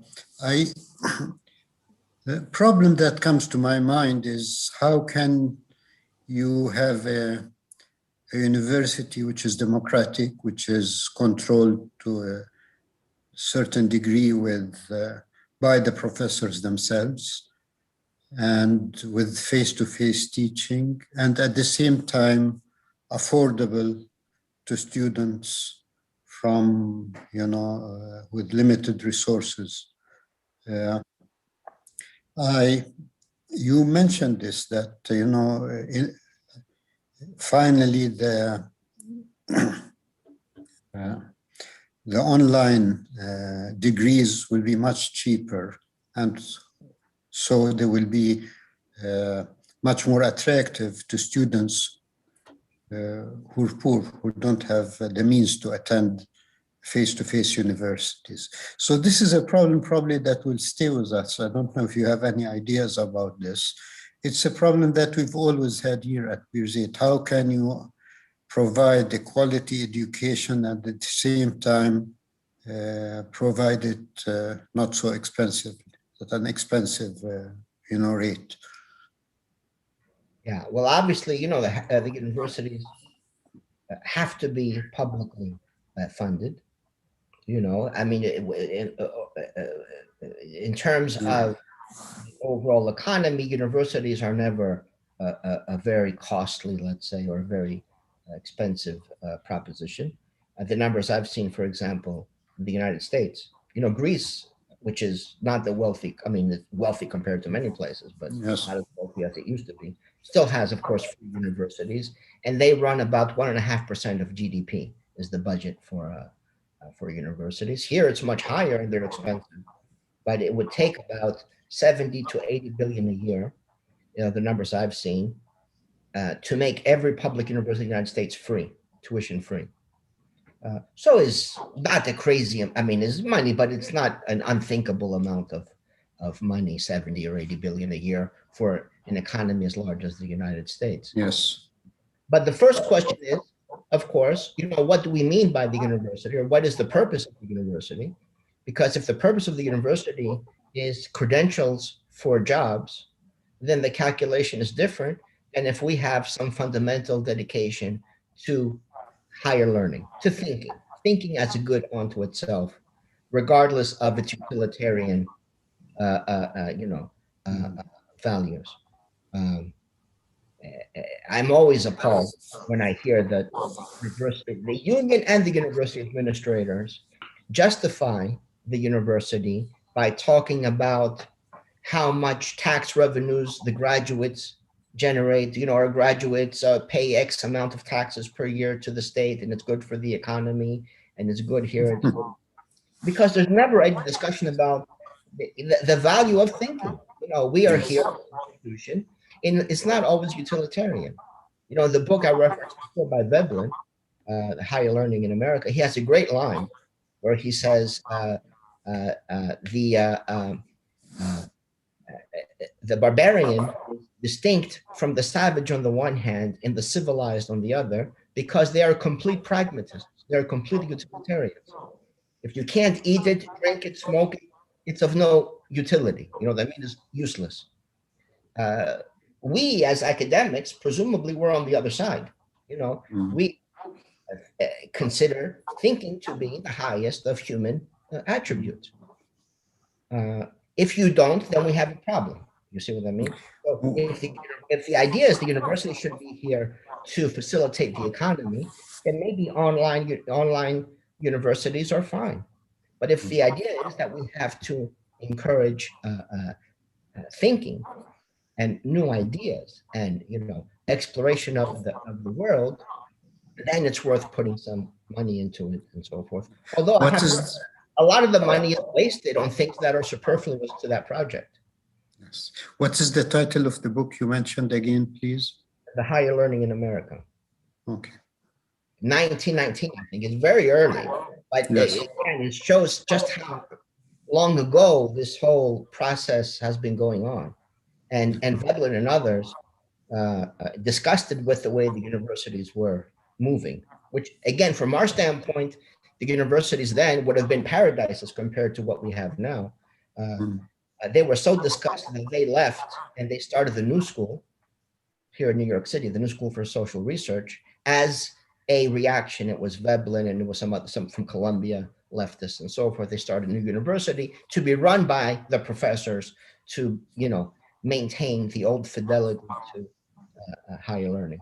problem that comes to my mind is how can you have a university which is democratic, which is controlled to a certain degree by the professors themselves and with face-to-face teaching, and at the same time affordable to students from, with limited resources. You mentioned this, that, finally the online degrees will be much cheaper, and so they will be much more attractive to students who are poor, who don't have the means to attend face-to-face universities. So this is a problem probably that will stay with us. I don't know if you have any ideas about this. It's a problem that we've always had here at Birzeit. How can you provide a quality education and at the same time provide it not so expensive, at an expensive rate? Yeah, well, obviously, the universities have to be publicly funded. I mean, in terms of the overall economy, universities are never a very costly, let's say, or a very expensive proposition. The numbers I've seen, for example, in the United States, Greece, which is not the wealthy, I mean, it's wealthy compared to many places, but Yes. not as wealthy as it used to be, still has, of course, free universities, and they run about 1.5% of GDP is the budget for universities. Here, it's much higher and they're expensive, but it would take about 70 to 80 billion a year, the numbers I've seen, to make every public university in the United States free, tuition free. So it's not a crazy, I mean, it's money, but it's not an unthinkable amount of money, 70 or 80 billion a year for an economy as large as the United States. Yes. But the first question is, of course, what do we mean by the university, or what is the purpose of the university? Because if the purpose of the university is credentials for jobs, then the calculation is different than if we have some fundamental dedication to higher learning, to thinking as a good unto itself, regardless of its utilitarian, values. I'm always appalled when I hear that the union and the university administrators justify the university by talking about how much tax revenues the graduates generate. Our graduates pay X amount of taxes per year to the state, and it's good for the economy, and it's good here. Because there's never a discussion about the value of thinking. We are here as an institution, and it's not always utilitarian. The book I referenced before by Veblen, Higher Learning in America, he has a great line where he says the barbarian is distinct from the savage on the one hand and the civilized on the other, because they are complete pragmatists. They're completely utilitarians. If you can't eat it, drink it, smoke it, it's of no utility. That means it's useless. We as academics, presumably, we're on the other side. We consider thinking to be the highest of human attributes. If you don't, then we have a problem. You see what I mean? So if the idea is the university should be here to facilitate the economy, then maybe online universities are fine. But if the idea is that we have to encourage thinking and new ideas and exploration of the world, then it's worth putting some money into it and so forth. Although a lot of the money is wasted on things that are superfluous to that project. Yes. What is the title of the book you mentioned again, please? The Higher Learning in America. Okay. 1919, I think. It's very early, but yes. It shows just how long ago this whole process has been going on. And Veblen and others disgusted with the way the universities were moving, which, again, from our standpoint, the universities then would have been paradises compared to what we have now. They were so disgusted that they left and they started the New School here in New York City, the New School for Social Research, as a reaction. It was Veblen and it was some from Columbia, leftists and so forth. They started a new university to be run by the professors to, maintain the old fidelity to higher learning.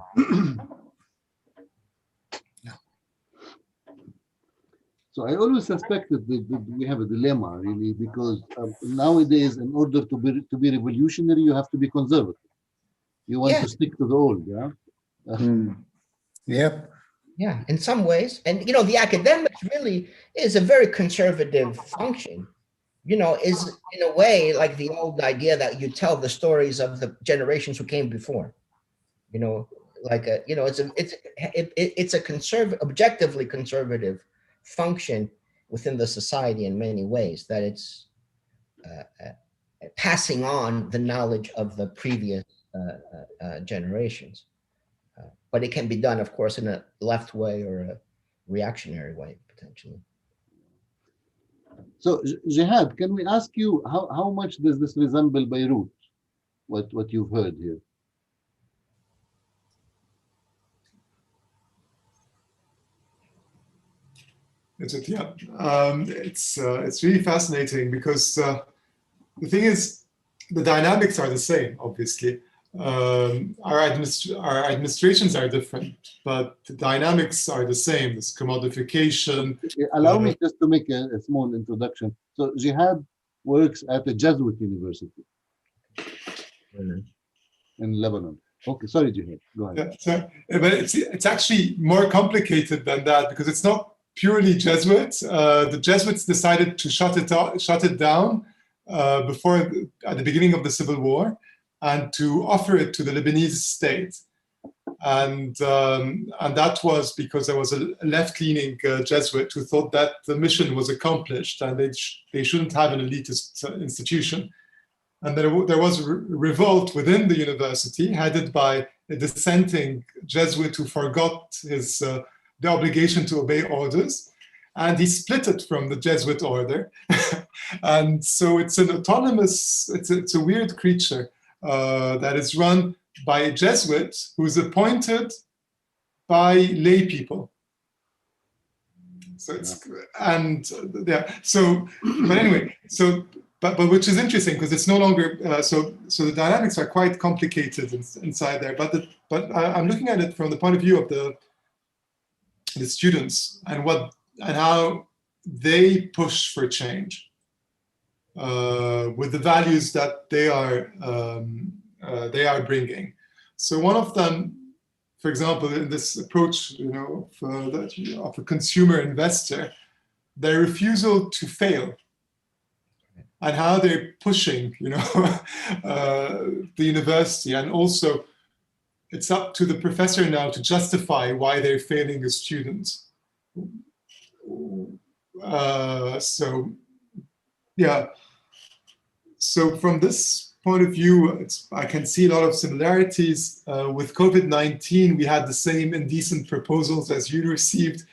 So I always suspected that we have a dilemma, really, because nowadays, in order to be revolutionary, you have to be conservative. You want to stick to the old, yeah? Yep. Yeah, in some ways. And, the academics really is a very conservative function. Is in a way like the old idea that you tell the stories of the generations who came before. It's a objectively conservative function within the society in many ways, that it's passing on the knowledge of the previous generations. But it can be done, of course, in a left way or a reactionary way, potentially. So, Jihad, can we ask you how much does this resemble Beirut? What you've heard here? It's really fascinating because the thing is, the dynamics are the same, obviously. Our administrations are different, but the dynamics are the same. This commodification. Allow me just to make a small introduction. So Jihad works at a Jesuit university in Lebanon. Okay, sorry, Jihad, go ahead. Yeah, but it's actually more complicated than that, because it's not purely Jesuits. The Jesuits decided to shut it down at the beginning of the Civil War, and to offer it to the Lebanese state. And that was because there was a left-leaning Jesuit who thought that the mission was accomplished and they shouldn't have an elitist institution. And there was a revolt within the university headed by a dissenting Jesuit who forgot the obligation to obey orders. And he split it from the Jesuit order. And so it's an autonomous, it's a weird creature. That is run by a Jesuit who's appointed by lay people. So it's but anyway, but which is interesting because it's no longer so the dynamics are quite complicated inside there. But I'm looking at it from the point of view of the students and how they push for change. With the values that they are bringing. So one of them, for example, in this approach, of a consumer investor, their refusal to fail, and how they're pushing, the university, and also it's up to the professor now to justify why they're failing a student. Yeah. So from this point of view, I can see a lot of similarities. With COVID-19, we had the same indecent proposals as you received,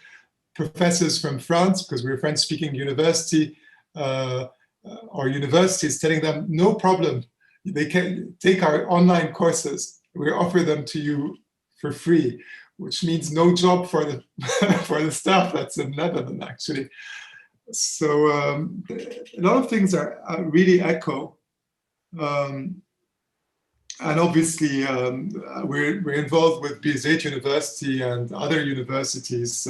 professors from France, because we're a French-speaking university, or universities telling them, no problem, they can take our online courses. We offer them to you for free, which means no job for the for the staff that's in Lebanon, actually. So a lot of things are really echo, and obviously we're involved with Birzeit University and other universities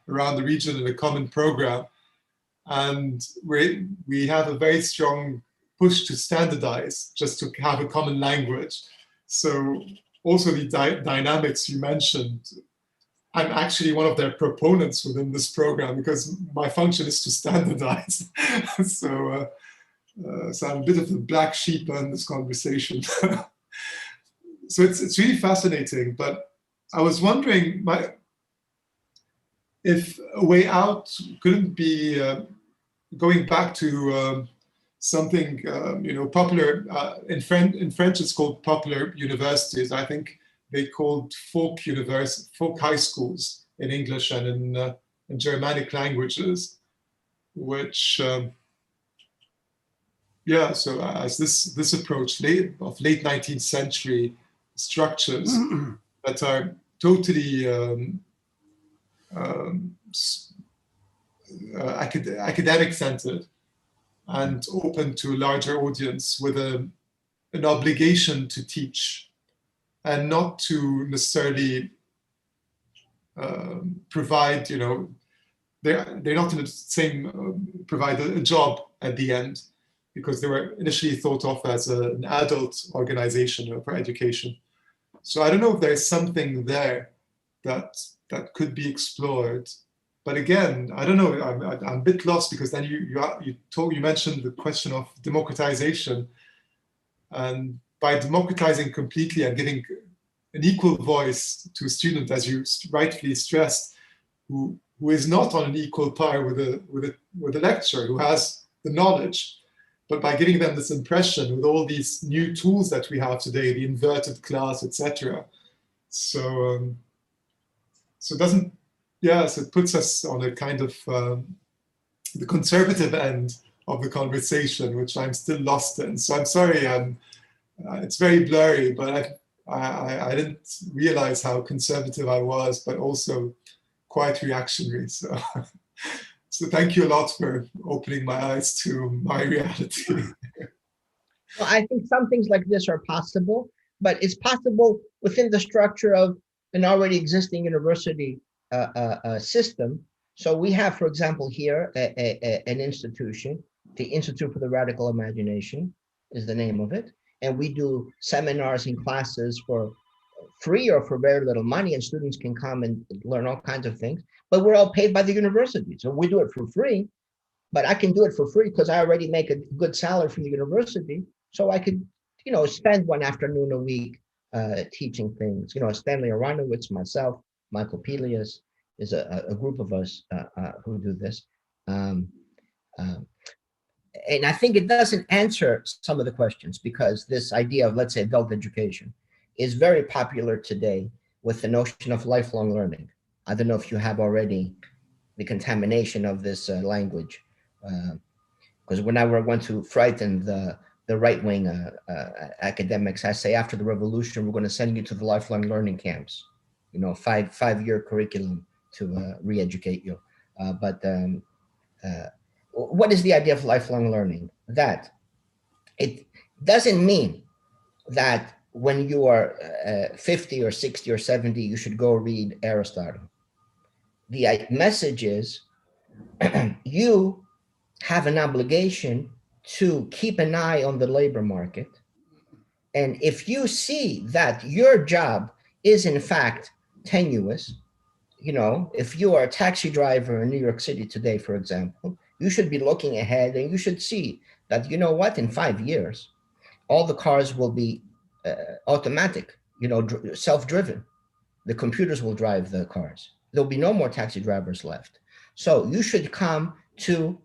around the region in a common program, and we have a very strong push to standardize, just to have a common language. So also the dynamics you mentioned. I'm actually one of their proponents within this program because my function is to standardize. So I'm a bit of the black sheep in this conversation. So it's really fascinating. But I was wondering if a way out couldn't be going back to something popular. In French, it's called popular universities. I think they called folk high schools in English and in Germanic languages, which, so as this approach of late 19th century structures that are totally academic centered and open to a larger audience with an obligation to teach, and not to necessarily provide, they're not in the same, provide a job at the end, because they were initially thought of as an adult organization for education. So I don't know if there's something there that could be explored. But again, I don't know, I'm a bit lost, because then you mentioned the question of democratization. And by democratizing completely and giving an equal voice to students, as you rightfully stressed, who is not on an equal par with a lecturer who has the knowledge, but by giving them this impression with all these new tools that we have today, the inverted class, etc. So so it puts us on a kind of the conservative end of the conversation, which I'm still lost in. So I'm sorry, it's very blurry, but I didn't realize how conservative I was, but also quite reactionary. So, so thank you a lot for opening my eyes to my reality. Well, I think some things like this are possible, but it's possible within the structure of an already existing university system. So we have, for example, here an institution, the Institute for the Radical Imagination is the name of it. And we do seminars and classes for free or for very little money, and students can come and learn all kinds of things, but we're all paid by the university. So we do it for free, but I can do it for free because I already make a good salary from the university. So I could, spend one afternoon a week teaching things. Stanley Aronowitz, myself, Michael Pelias, is a group of us who do this. And I think it doesn't answer some of the questions, because this idea of, let's say, adult education is very popular today with the notion of lifelong learning. I don't know if you have already the contamination of this language, because when I went to frighten the right-wing academics, I say, after the revolution, we're going to send you to the lifelong learning camps, five-year curriculum to re-educate you. What is the idea of lifelong learning? That it doesn't mean that when you are 50 or 60 or 70, you should go read Aristotle. The message is you have an obligation to keep an eye on the labor market. And if you see that your job is in fact tenuous, if you are a taxi driver in New York City today, for example, you should be looking ahead, and you should see that, in 5 years, all the cars will be automatic, self-driven. The computers will drive the cars. There'll be no more taxi drivers left. So you should come to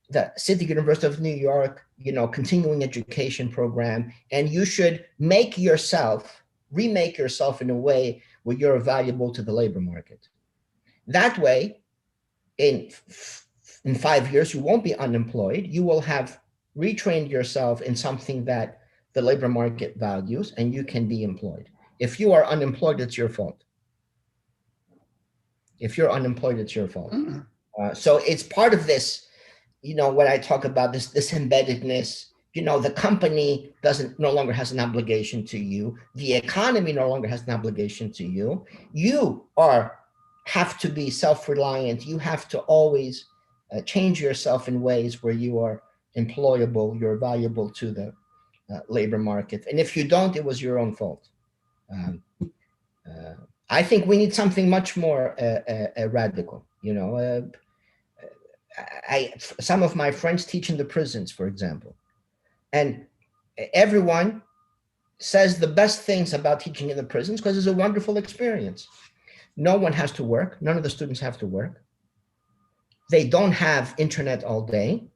the City University of New York, continuing education program, and you should remake yourself in a way where you're valuable to the labor market. That way, in 5 years, you won't be unemployed. You will have retrained yourself in something that the labor market values, and you can be employed. If you are unemployed, it's your fault. If you're unemployed, it's your fault. So it's part of this, when I talk about this embeddedness, the company no longer has an obligation to you. The economy no longer has an obligation to you. You have to be self-reliant. You have to always change yourself in ways where you are employable, you're valuable to the labor market. And if you don't, it was your own fault. I think we need something much more radical. Some of my friends teach in the prisons, for example, and everyone says the best things about teaching in the prisons because it's a wonderful experience. No one has to work. None of the students have to work. They don't have internet all day,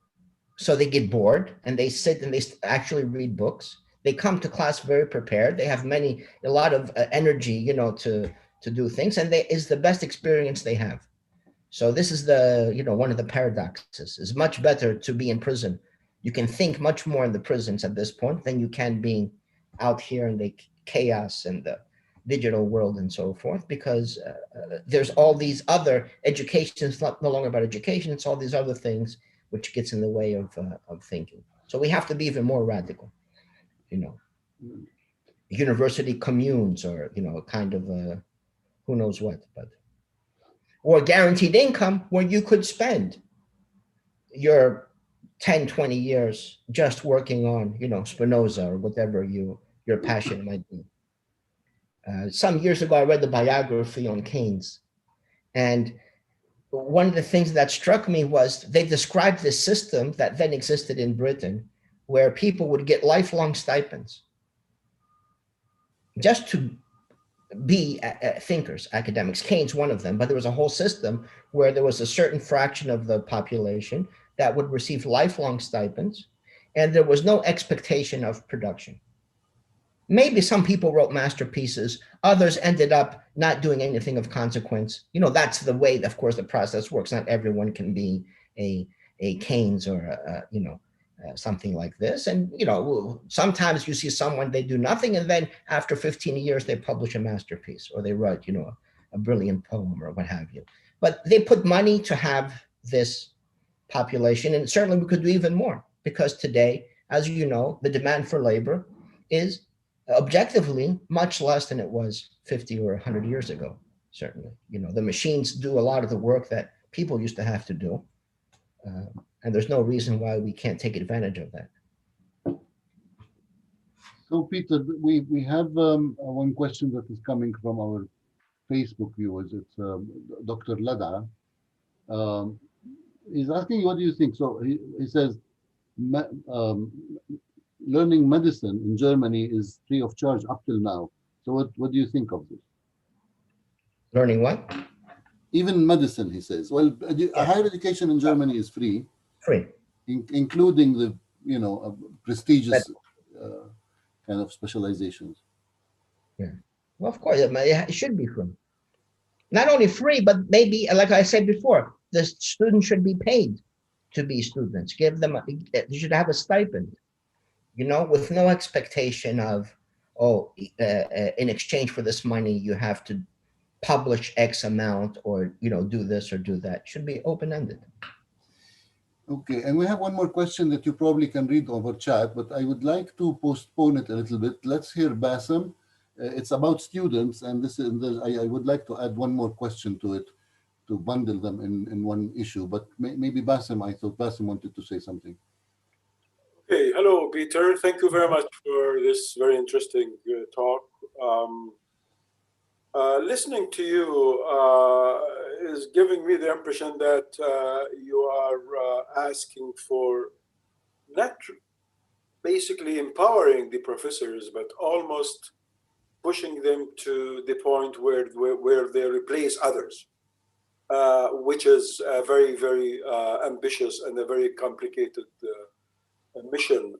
so they get bored and they sit and they actually read books. They come to class very prepared. They have a lot of energy, to do things, and is the best experience they have. So this is one of the paradoxes. It's much better to be in prison. You can think much more in the prisons at this point than you can being out here in the chaos and the digital world and so forth, because there's all these other education. It's no longer about education. It's all these other things which gets in the way of thinking. So we have to be even more radical, university communes, or, kind of who knows what, or guaranteed income where you could spend your 10, 20 years just working on, Spinoza or whatever your passion might be. Some years ago, I read the biography on Keynes. And one of the things that struck me was they described this system that then existed in Britain, where people would get lifelong stipends just to be thinkers, academics. Keynes, one of them, but there was a whole system where there was a certain fraction of the population that would receive lifelong stipends, and there was no expectation of production. Maybe some people wrote masterpieces, others ended up not doing anything of consequence. You know, that's the way, of course, the process works. Not everyone can be a Keynes or something like this. And, you know, sometimes you see someone, they do nothing, and then after 15 years, they publish a masterpiece, or they write, you know, a brilliant poem or what have you. But they put money to have this population, and certainly we could do even more, because today, as you know, the demand for labor is objectively much less than it was 50 or 100 years ago, certainly. You know, the machines do a lot of the work that people used to have to do. And there's no reason why we can't take advantage of that. So, Peter, we have one question that is coming from our Facebook viewers. It's Dr. Lada. He's asking, what do you think? So he says, learning medicine in Germany is free of charge up till now. So what do you think of this? Learning what? Even medicine, he says. Well, higher education in Germany is free. Free. Including the, you know, prestigious kind of specializations. Yeah. Well, of course, it should be free. Not only free, but maybe, like I said before, the students should be paid to be students. Give them, you should have a stipend, you know, with no expectation of, in exchange for this money, you have to publish X amount, or, you know, do this or do that. It should be open-ended. Okay, and we have one more question that you probably can read over chat, but I would like to postpone it a little bit. Let's hear Bassem. It's about students, and I would like to add one more question to it, to bundle them in one issue. But maybe Bassem, I thought Bassem wanted to say something. Okay, hello, Peter. Thank you very much for this very interesting talk. Listening to you is giving me the impression that you are asking for not basically empowering the professors, but almost pushing them to the point where they replace others, which is a very, very ambitious and a very complicated mission,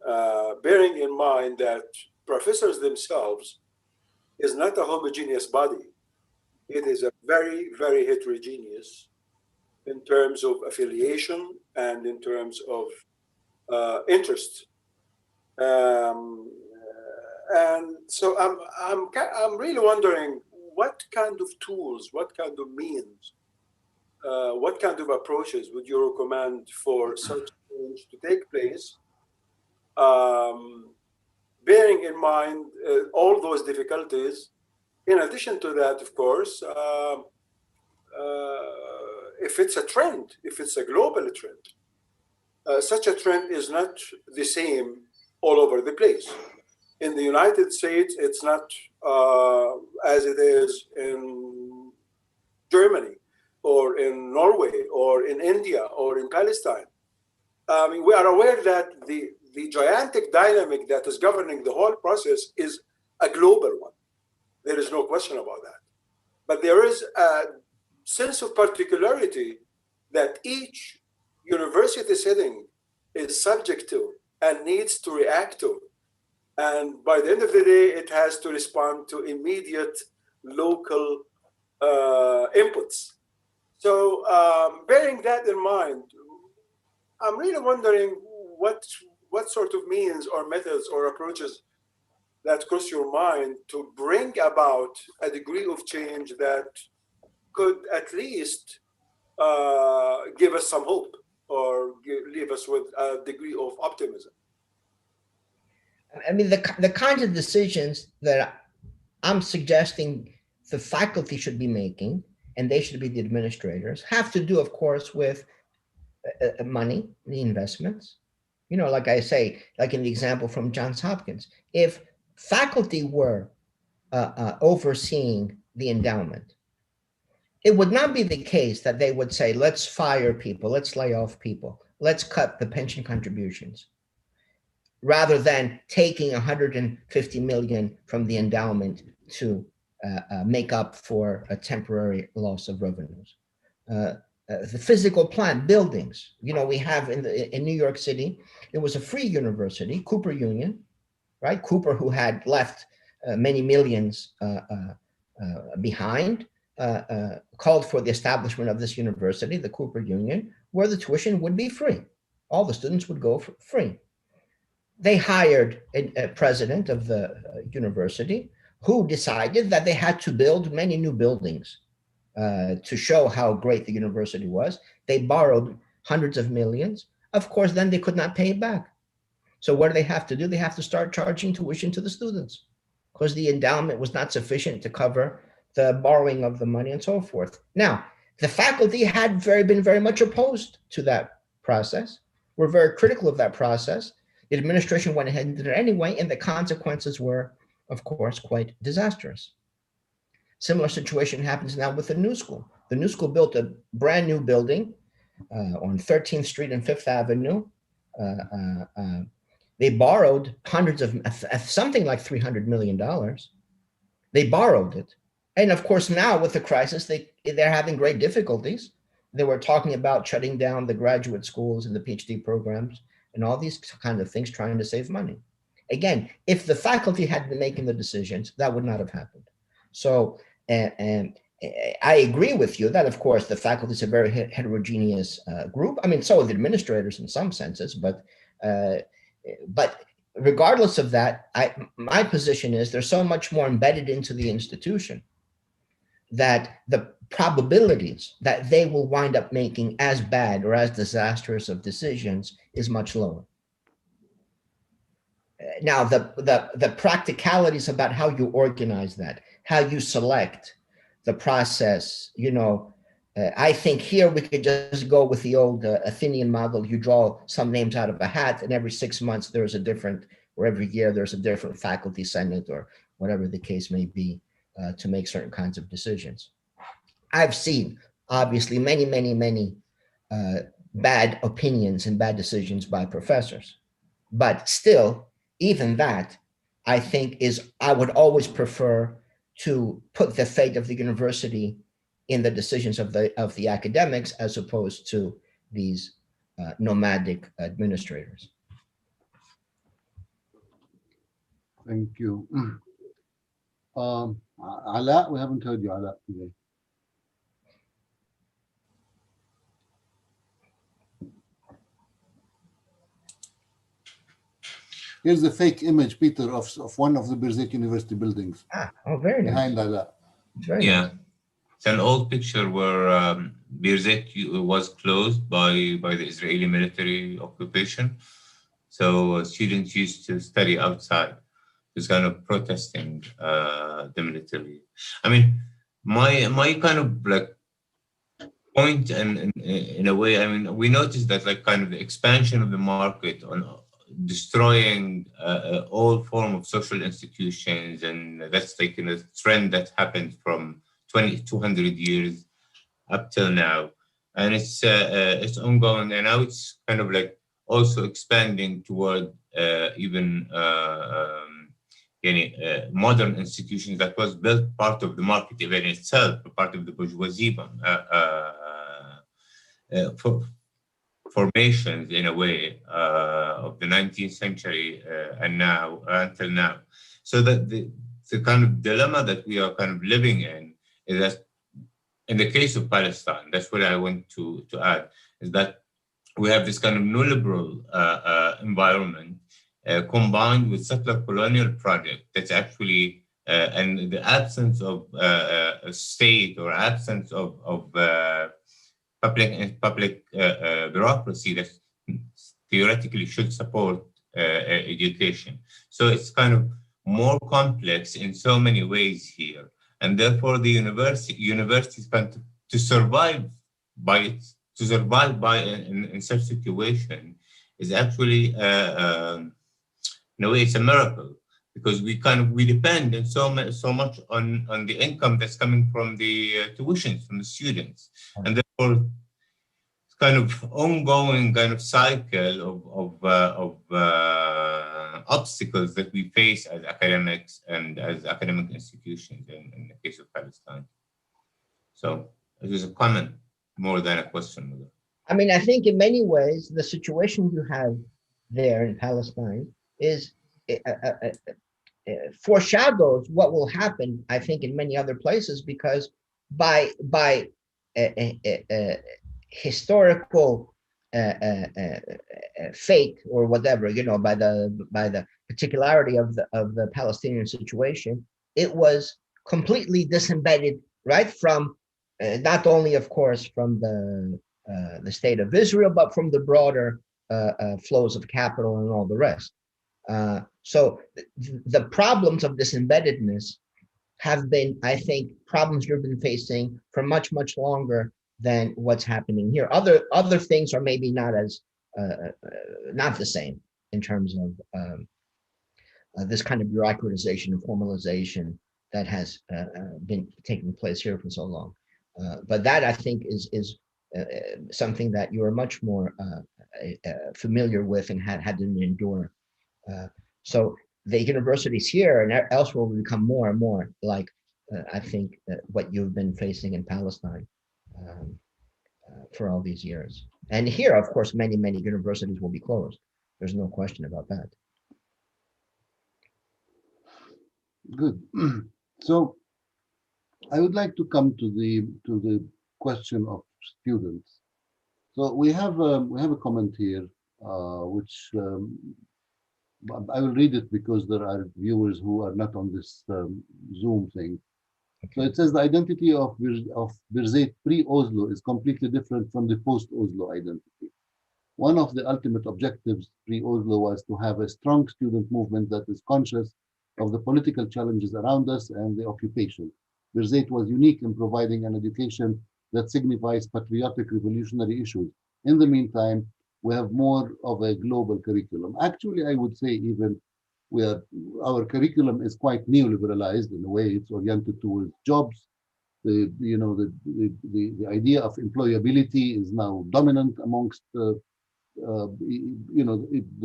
bearing in mind that professors themselves is not a homogeneous body. It is a very, very heterogeneous in terms of affiliation and in terms of interest. And so I'm really wondering what kind of tools, what kind of means, what kind of approaches would you recommend for such change to take place, bearing in mind all those difficulties. In addition to that, of course, if it's a trend, if it's a global trend, such a trend is not the same all over the place. In the United States, it's not as it is in Germany or in Norway or in India or in Palestine. I mean, we are aware that the gigantic dynamic that is governing the whole process is a global one. There is no question about that. But there is a sense of particularity that each university setting is subject to and needs to react to. And by the end of the day, it has to respond to immediate local inputs. So bearing that in mind, I'm really wondering what sort of means or methods or approaches that cross your mind to bring about a degree of change that could at least give us some hope or leave us with a degree of optimism. I mean, the kinds of decisions that I'm suggesting the faculty should be making, and they should be the administrators, have to do, of course, with money, the investments. You know, like I say, like in the example from Johns Hopkins, if faculty were overseeing the endowment, it would not be the case that they would say, let's fire people, let's lay off people, let's cut the pension contributions, rather than taking 150 million from the endowment to make up for a temporary loss of revenues. The physical plant, buildings, we have in New York City, it was a free university, Cooper Union, right? Cooper, who had left many millions behind, called for the establishment of this university, the Cooper Union, where the tuition would be free. All the students would go for free. They hired a president of the university who decided that they had to build many new buildings to show how great the university was. They borrowed hundreds of millions. Of course, then they could not pay it back. So what do they have to do? They have to start charging tuition to the students because the endowment was not sufficient to cover the borrowing of the money and so forth. Now, the faculty had been very much opposed to that process. We're very critical of that process. The administration went ahead and did it anyway, and the consequences were, of course, quite disastrous. Similar situation happens now with the New School. The New School built a brand new building on 13th Street and 5th Avenue. They borrowed hundreds of, something like $300 million. They borrowed it. And of course, now with the crisis, they're having great difficulties. They were talking about shutting down the graduate schools and the PhD programs and all these kind of things, trying to save money. Again, if the faculty had been making the decisions, that would not have happened. So, and I agree with you that, of course, the faculty is a very heterogeneous group. I mean, so are the administrators in some senses, but regardless of that, my position is there's so much more embedded into the institution that the probabilities that they will wind up making as bad or as disastrous of decisions is much lower. Now, the practicalities about how you organize that, how you select the process, I think here we could just go with the old Athenian model. You draw some names out of a hat, and every 6 months there's a different, or every year there's a different faculty senate or whatever the case may be to make certain kinds of decisions. I've seen, obviously, many bad opinions and bad decisions by professors, but still, even that, I think I would always prefer to put the fate of the university in the decisions of the academics as opposed to these nomadic administrators. Thank you. Ala, we haven't heard you, Ala, today. Here's a fake image, Peter, of one of the Birzeit University buildings. Oh, very nice. Behind Ala. Very yeah. nice. It's an old picture where Birzeit was closed by the Israeli military occupation. So students used to study outside. It's kind of protesting the military. I mean, my kind of like point, and in a way, I mean, we noticed that like kind of the expansion of the market on destroying all form of social institutions, and that's like a trend that happened from 200 years up till now, and it's ongoing, and now it's kind of like also expanding toward even modern institutions that was built part of the market even itself, part of the bourgeoisie formations in a way of the 19th century and now until now. So that the kind of dilemma that we are kind of living in is that in the case of Palestine, that's what I want to add, is that we have this kind of neoliberal environment combined with settler colonial project that's actually, and the absence of a state or absence of public bureaucracy that theoretically should support education. So it's kind of more complex in so many ways here. And therefore the universities kind to survive by in such situation is actually in a way it's a miracle, because we depend on so much on the income that's coming from the tuitions from the students, and therefore it's kind of ongoing kind of cycle of obstacles that we face as academics and as academic institutions in the case of Palestine. So it is a comment more than a question. I mean, I think in many ways, the situation you have there in Palestine is foreshadows what will happen, I think, in many other places, because by historical fate or whatever, you know, by the particularity of the Palestinian situation, it was completely disembedded, right, from not only, of course, from the state of Israel, but from the broader flows of capital and all the rest. So the problems of this embeddedness have been, I think, problems you've been facing for much, much longer than what's happening here. Other things are maybe not as not the same in terms of this kind of bureaucratization and formalization that has been taking place here for so long. But that, I think, is something that you are much more familiar with and had to endure. So the universities here and elsewhere will become more and more like, I think, what you've been facing in Palestine for all these years. And here, of course, many, many universities will be closed. There's no question about that. Good. So I would like to come to the question of students. So we have a comment here, which I will read it because there are viewers who are not on this Zoom thing. Okay. So it says the identity of Birzeit pre-Oslo is completely different from the post-Oslo identity. One of the ultimate objectives pre-Oslo was to have a strong student movement that is conscious of the political challenges around us and the occupation. Birzeit was unique in providing an education that signifies patriotic revolutionary issues. In the meantime, we have more of a global curriculum. Actually, I would say even our curriculum is quite neoliberalized in a way. It's oriented towards jobs. The idea of employability is now dominant amongst the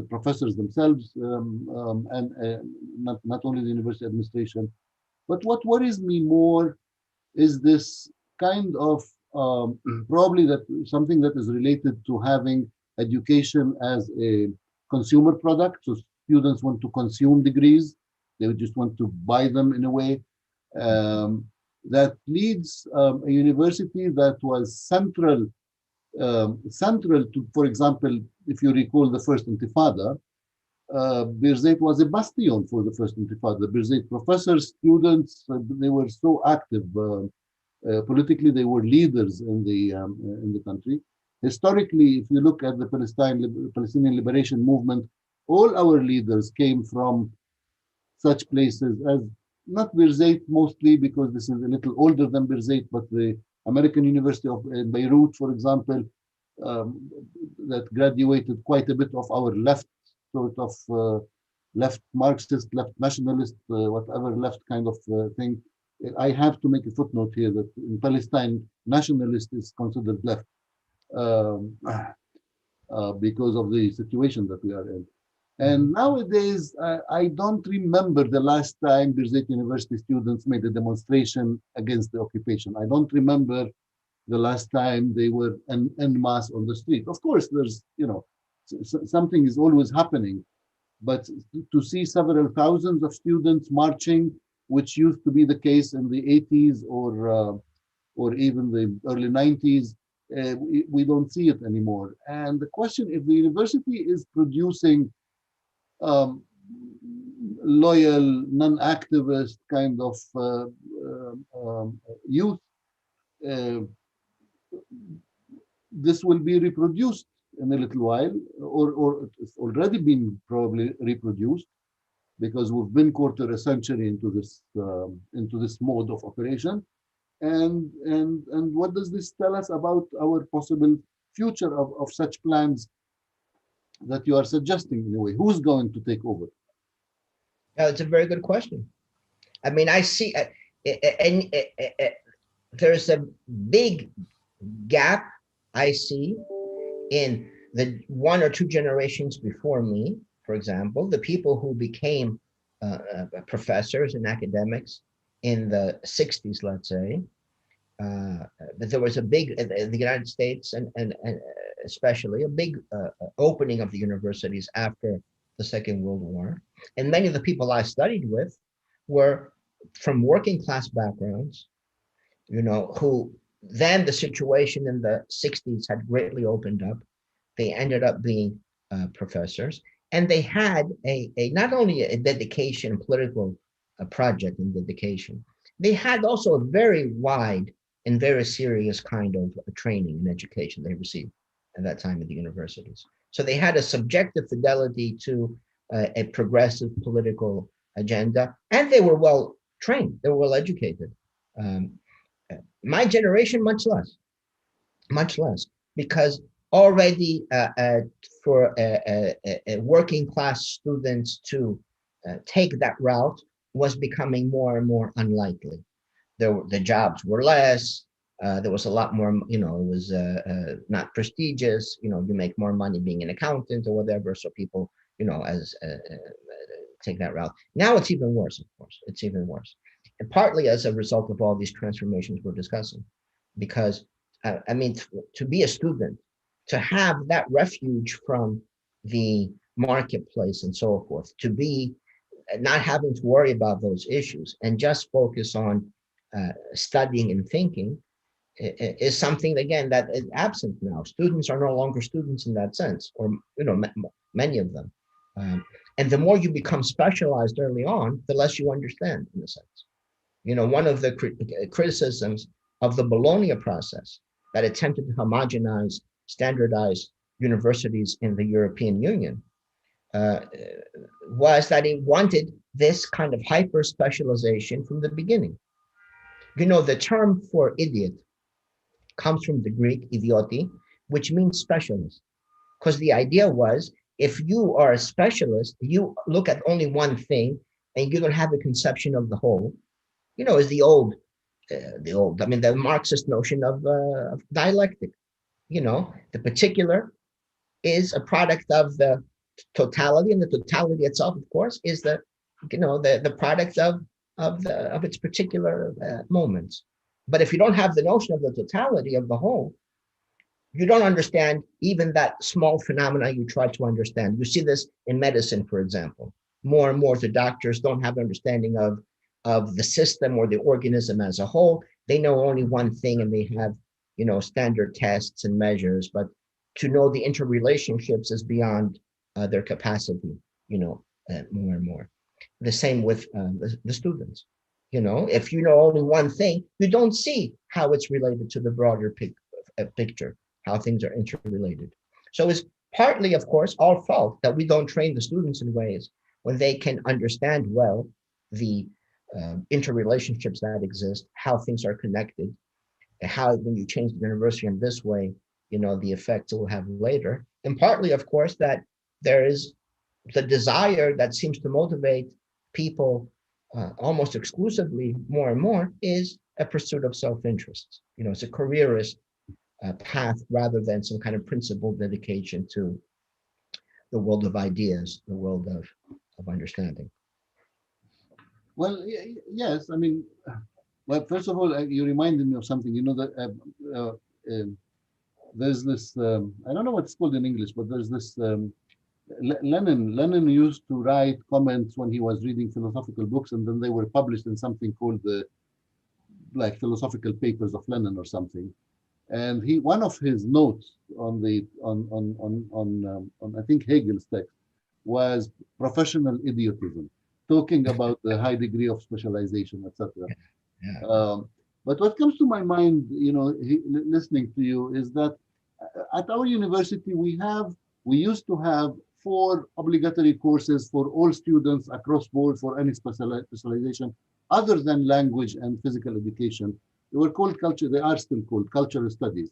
professors themselves and not only the university administration. But what worries me more is this kind of probably that something that is related to having education as a consumer product. So students want to consume degrees. They would just want to buy them in a way. That leads a university that was central to, for example, if you recall the first Intifada, Birzeit was a bastion for the first Intifada. Birzeit professors, students, they were so active. Politically, they were leaders in the country. Historically, if you look at the Palestinian liberation movement, all our leaders came from such places as, not Birzeit mostly, because this is a little older than Birzeit, but the American University of Beirut, for example, that graduated quite a bit of our left, sort of left Marxist, left nationalist, whatever left kind of thing. I have to make a footnote here that in Palestine, nationalist is considered left because of the situation that we are in. And nowadays, I don't remember the last time Birzeit University students made a demonstration against the occupation. I don't remember the last time they were en masse on the street. Of course, there's, something is always happening, but to see several thousands of students marching, which used to be the case in the 80s or even the early 90s, we don't see it anymore. And the question, if the university is producing loyal, non-activist kind of youth, this will be reproduced in a little while, or it's already been probably reproduced, because we've been quarter a century into this mode of operation. And what does this tell us about our possible future of such plans that you are suggesting in a way? Who's going to take over? It's a very good question. I mean, I see, there's a big gap I see in the 1 or 2 generations before me, for example, the people who became professors and academics in the 60s, let's say, that there was a big, the United States and especially a big opening of the universities after the Second World War. And many of the people I studied with were from working class backgrounds, you know, who then the situation in the 60s had greatly opened up. They ended up being professors, and they had a not only a dedication, political project and dedication, they had also a very wide and very serious kind of training and education they received at that time at the universities. So they had a subjective fidelity to a progressive political agenda, and they were well trained, they were well educated. My generation, much less, because already for working class students to take that route was becoming more and more unlikely. The jobs were less. There was a lot more, you know, it was not prestigious. You know, you make more money being an accountant or whatever. So people, you know, take that route. Now it's even worse, of course. It's even worse. And partly as a result of all these transformations we're discussing. Because, I mean, to be a student, to have that refuge from the marketplace and so forth, to be not having to worry about those issues and just focus on studying and thinking is something, again, that is absent now. Students are no longer students in that sense, or, you know, many of them. And the more you become specialized early on, the less you understand, in a sense. You know, one of the criticisms of the Bologna process that attempted to homogenize, standardize universities in the European Union was that it wanted this kind of hyper specialization from the beginning. You know, the term for idiot comes from the Greek idioti, which means specialist, because the idea was if you are a specialist, you look at only one thing and you don't have a conception of the whole. You know, is the old, I mean, the Marxist notion of dialectic. You know, the particular is a product of the totality, and the totality itself, of course, is the, you know, the product of its particular moments. But if you don't have the notion of the totality of the whole, you don't understand even that small phenomena you try to understand. You see this in medicine, for example. More and more, the doctors don't have understanding of the system or the organism as a whole. They know only one thing, and they have, you know, standard tests and measures, but to know the interrelationships is beyond their capacity, you know, more and more. The same with the students. You know, if you know only one thing, you don't see how it's related to the broader picture, how things are interrelated. So it's partly, of course, our fault that we don't train the students in ways when they can understand well the interrelationships that exist, how things are connected, and how when you change the university in this way, you know, the effects it will have later. And partly, of course, that there is the desire that seems to motivate people almost exclusively more and more is a pursuit of self-interest. You know, it's a careerist path rather than some kind of principled dedication to the world of ideas, the world of understanding. Well, yes, I mean, well, first of all, you reminded me of something. You know that there's this, I don't know what it's called in English, but there's this, Lenin used to write comments when he was reading philosophical books, and then they were published in something called the, like, philosophical papers of Lenin or something. And one of his notes on the, on I think Hegel's text was professional idiotism, talking about the high degree of specialization, etc. Yeah. But what comes to my mind, you know, listening to you, is that at our university we used to have 4 obligatory courses for all students across board for any specialization other than language and physical education. They were called culture, they are still called cultural studies.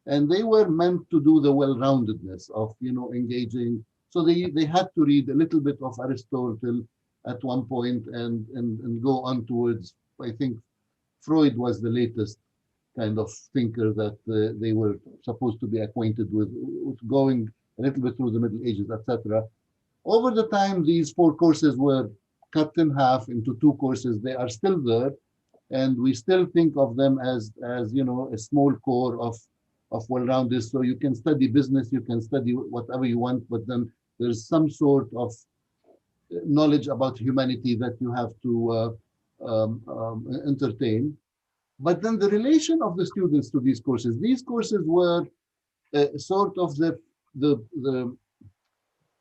And they were meant to do the well-roundedness of, you know, engaging. So they had to read a little bit of Aristotle at one point and go on towards, I think Freud was the latest kind of thinker that they were supposed to be acquainted with, going a little bit through the Middle Ages, etc. Over the time, these 4 courses were cut in half into 2 courses. They are still there, and we still think of them as you know, a small core of well-rounded. So you can study business, you can study whatever you want, but then there's some sort of knowledge about humanity that you have to entertain. But then the relation of the students to these courses were sort of the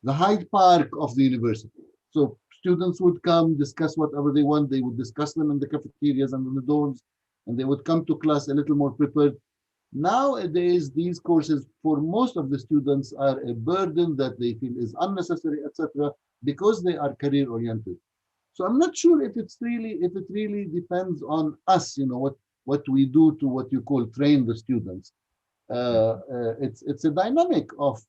Hyde Park of the university. So students would come, discuss whatever they want. They would discuss them in the cafeterias and in the dorms, and they would come to class a little more prepared. Nowadays, these courses for most of the students are a burden that they feel is unnecessary, etc., because they are career oriented. So I'm not sure if it really depends on us, you know, what we do to what you call train the students. It's a dynamic of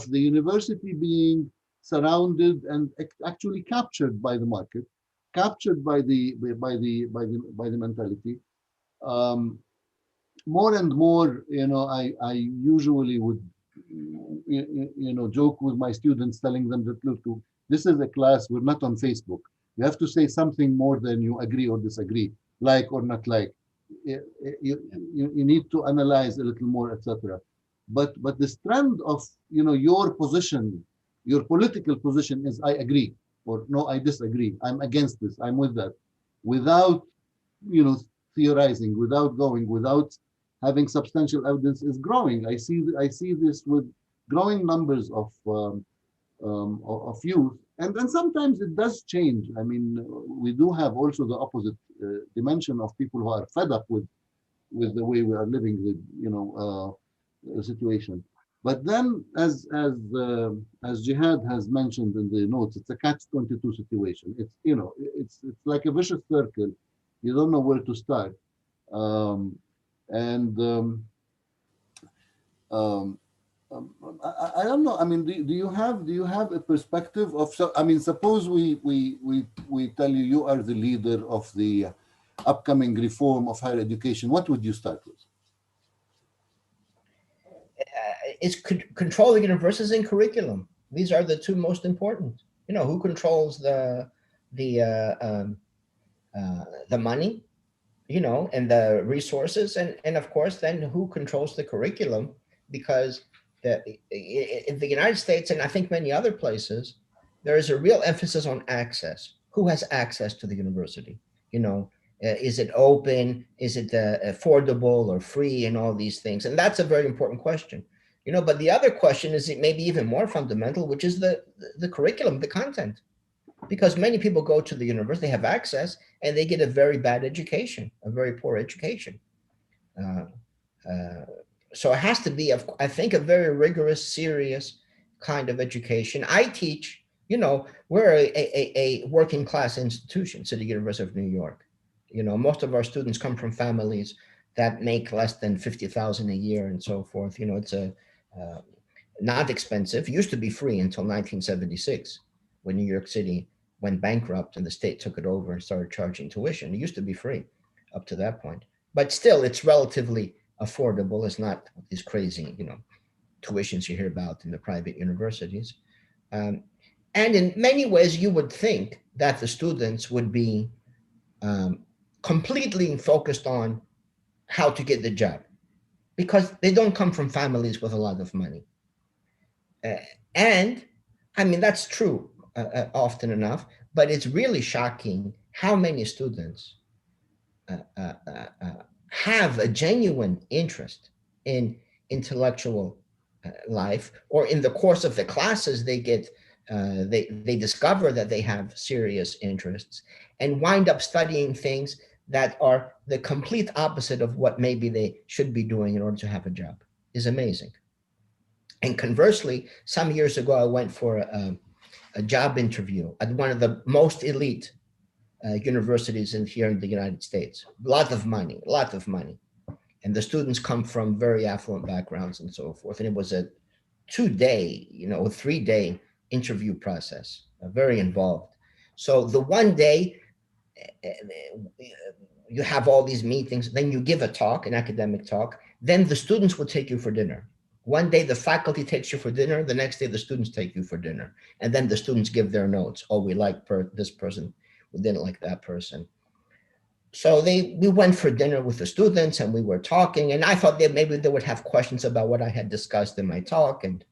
the university being surrounded and actually captured by the market, captured by the mentality. More and more, you know, I usually would, you know, joke with my students, telling them that, look, this is a class, we're not on Facebook. You have to say something more than you agree or disagree, like or not like. You need to analyze a little more, etc. But the trend of, you know, your position, your political position is I agree, or no, I disagree, I'm against this, I'm with that, without, you know, theorizing, without having substantial evidence, is growing. I see this with growing numbers of youth, and then sometimes it does change. I mean, we do have also the opposite dimension of people who are fed up with the way we are living, the, you know, situation. But then, as Jihad has mentioned in the notes, it's a catch-22 situation. It's, you know, it's like a vicious circle. You don't know where to start. I don't know. I mean, do you have a perspective of? So, I mean, suppose we tell you you are the leader of the upcoming reform of higher education. What would you start with? It's controlling universities and curriculum. These are the 2 most important. You know, who controls the money, you know, and the resources, and of course, then who controls the curriculum? Because in the United States, and I think many other places, there is a real emphasis on access. Who has access to the university? You know, is it open? Is it affordable or free, and all these things? And that's a very important question. You know, but the other question is maybe even more fundamental, which is the curriculum, the content. Because many people go to the university, they have access, and they get a very bad education, a very poor education. So it has to be, I think, a very rigorous, serious kind of education. I teach, you know, we're a working class institution, City University of New York. You know, most of our students come from families that make less than $50,000 a year and so forth. You know, it's not expensive. It used to be free until 1976, when New York City went bankrupt and the state took it over and started charging tuition. It used to be free up to that point, but still it's relatively affordable. It's not these crazy, you know, tuitions you hear about in the private universities. And in many ways, you would think that the students would be completely focused on how to get the job, because they don't come from families with a lot of money. And I mean, that's true often enough, but it's really shocking how many students have a genuine interest in intellectual life, or in the course of the classes they get, they discover that they have serious interests and wind up studying things that are the complete opposite of what maybe they should be doing in order to have a job. Is amazing. And conversely, some years ago, I went for a job interview at one of the most elite universities here in the United States. A lot of money. And the students come from very affluent backgrounds and so forth. And it was a 2-day, you know, 3-day interview process, very involved. So the one day, you have all these meetings, then you give a talk, an academic talk, then the students will take you for dinner. One day the faculty takes you for dinner, the next day the students take you for dinner. And then the students give their notes. Oh, we like this person, we didn't like that person. So we went for dinner with the students and we were talking, and I thought that maybe they would have questions about what I had discussed in my talk. And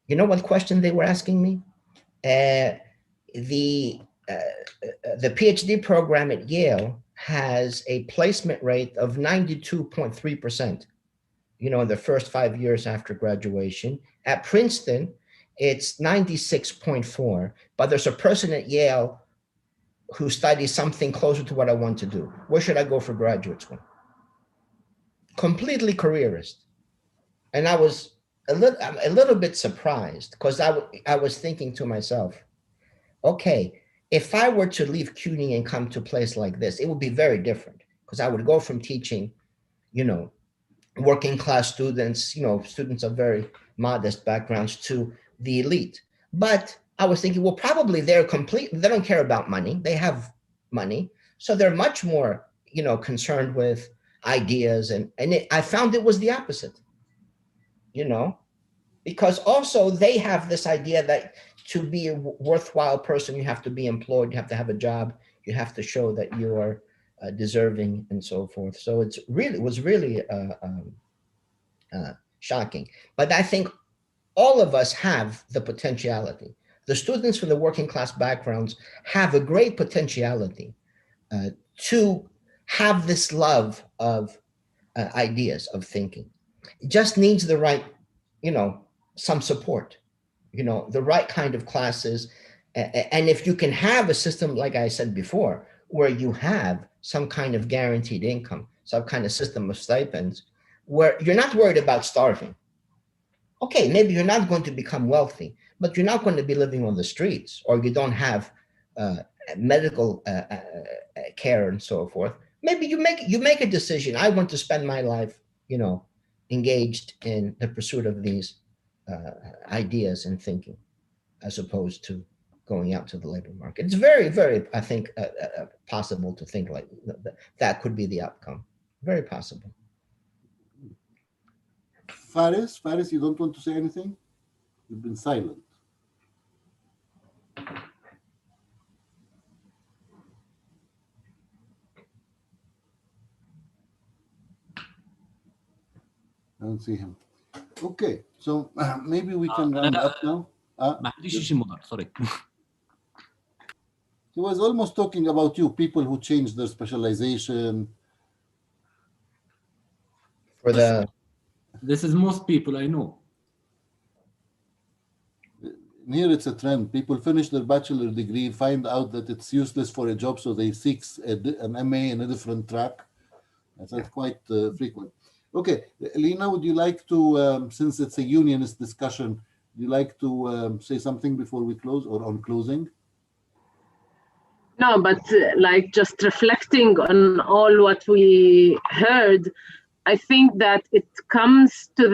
you know what question they were asking me? The PhD program at Yale has a placement rate of 92.3%, you know, in the first 5 years after graduation. At Princeton, it's 96.4, but there's a person at Yale who studies something closer to what I want to do. Where should I go for graduate school? Completely careerist. And I was a little bit surprised, because I was thinking to myself, okay, if I were to leave CUNY and come to a place like this, it would be very different, because I would go from teaching, you know, working class students, you know, students of very modest backgrounds, to the elite. But I was thinking, well, probably they don't care about money. They have money. So they're much more, you know, concerned with ideas. I found it was the opposite, you know, because also they have this idea that to be a worthwhile person, you have to be employed, you have to have a job, you have to show that you are deserving and so forth. So it was really shocking. But I think all of us have the potentiality. The students from the working class backgrounds have a great potentiality to have this love of ideas, of thinking. It just needs the right, you know, some support, you know, the right kind of classes. And if you can have a system, like I said before, where you have some kind of guaranteed income, some kind of system of stipends, where you're not worried about starving. Okay, maybe you're not going to become wealthy, but you're not going to be living on the streets, or you don't have medical care and so forth. Maybe you make a decision. I want to spend my life, you know, engaged in the pursuit of these ideas and thinking, as opposed to going out to the labor market. It's very, very, I think, possible to think like that could be the outcome. Very possible. Faris, you don't want to say anything? You've been silent. I don't see him. Okay, so maybe we can round up now. Sorry. He was almost talking about you, people who changed their specialization. This is most people I know. Here it's a trend. People finish their bachelor degree, find out that it's useless for a job, so they seek an MA in a different track. That's quite frequent. Okay, Lena, would you like to, since it's a unionist discussion, would you like to say something before we close, or on closing? No, but like just reflecting on all what we heard, I think that it comes to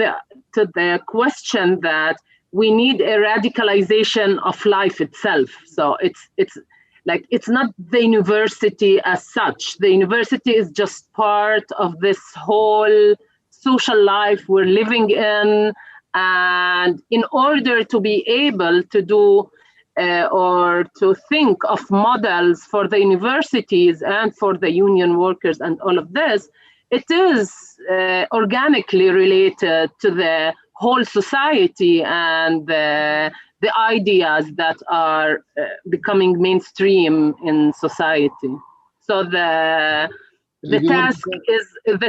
the question that we need a radicalization of life itself. So it's not the university as such. The university is just part of this whole social life we're living in. And in order to be able to do or to think of models for the universities and for the union workers and all of this, it is organically related to the whole society and the ideas that are becoming mainstream in society. So the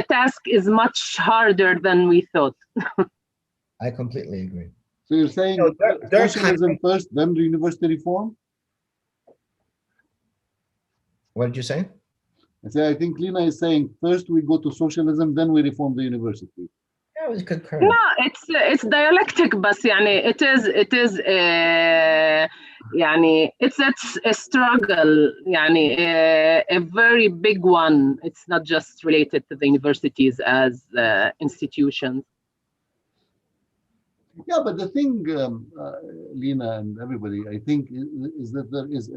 task is much harder than we thought. I completely agree. So you're saying socialism first, then the university reform? What did you say? I think Lena is saying first we go to socialism, then we reform the university. Yeah, we concur. No, it's dialectic, but it is it's a struggle, a very big one. It's not just related to the universities as institutions. Yeah, but the thing, Lena and everybody, I think, is that there is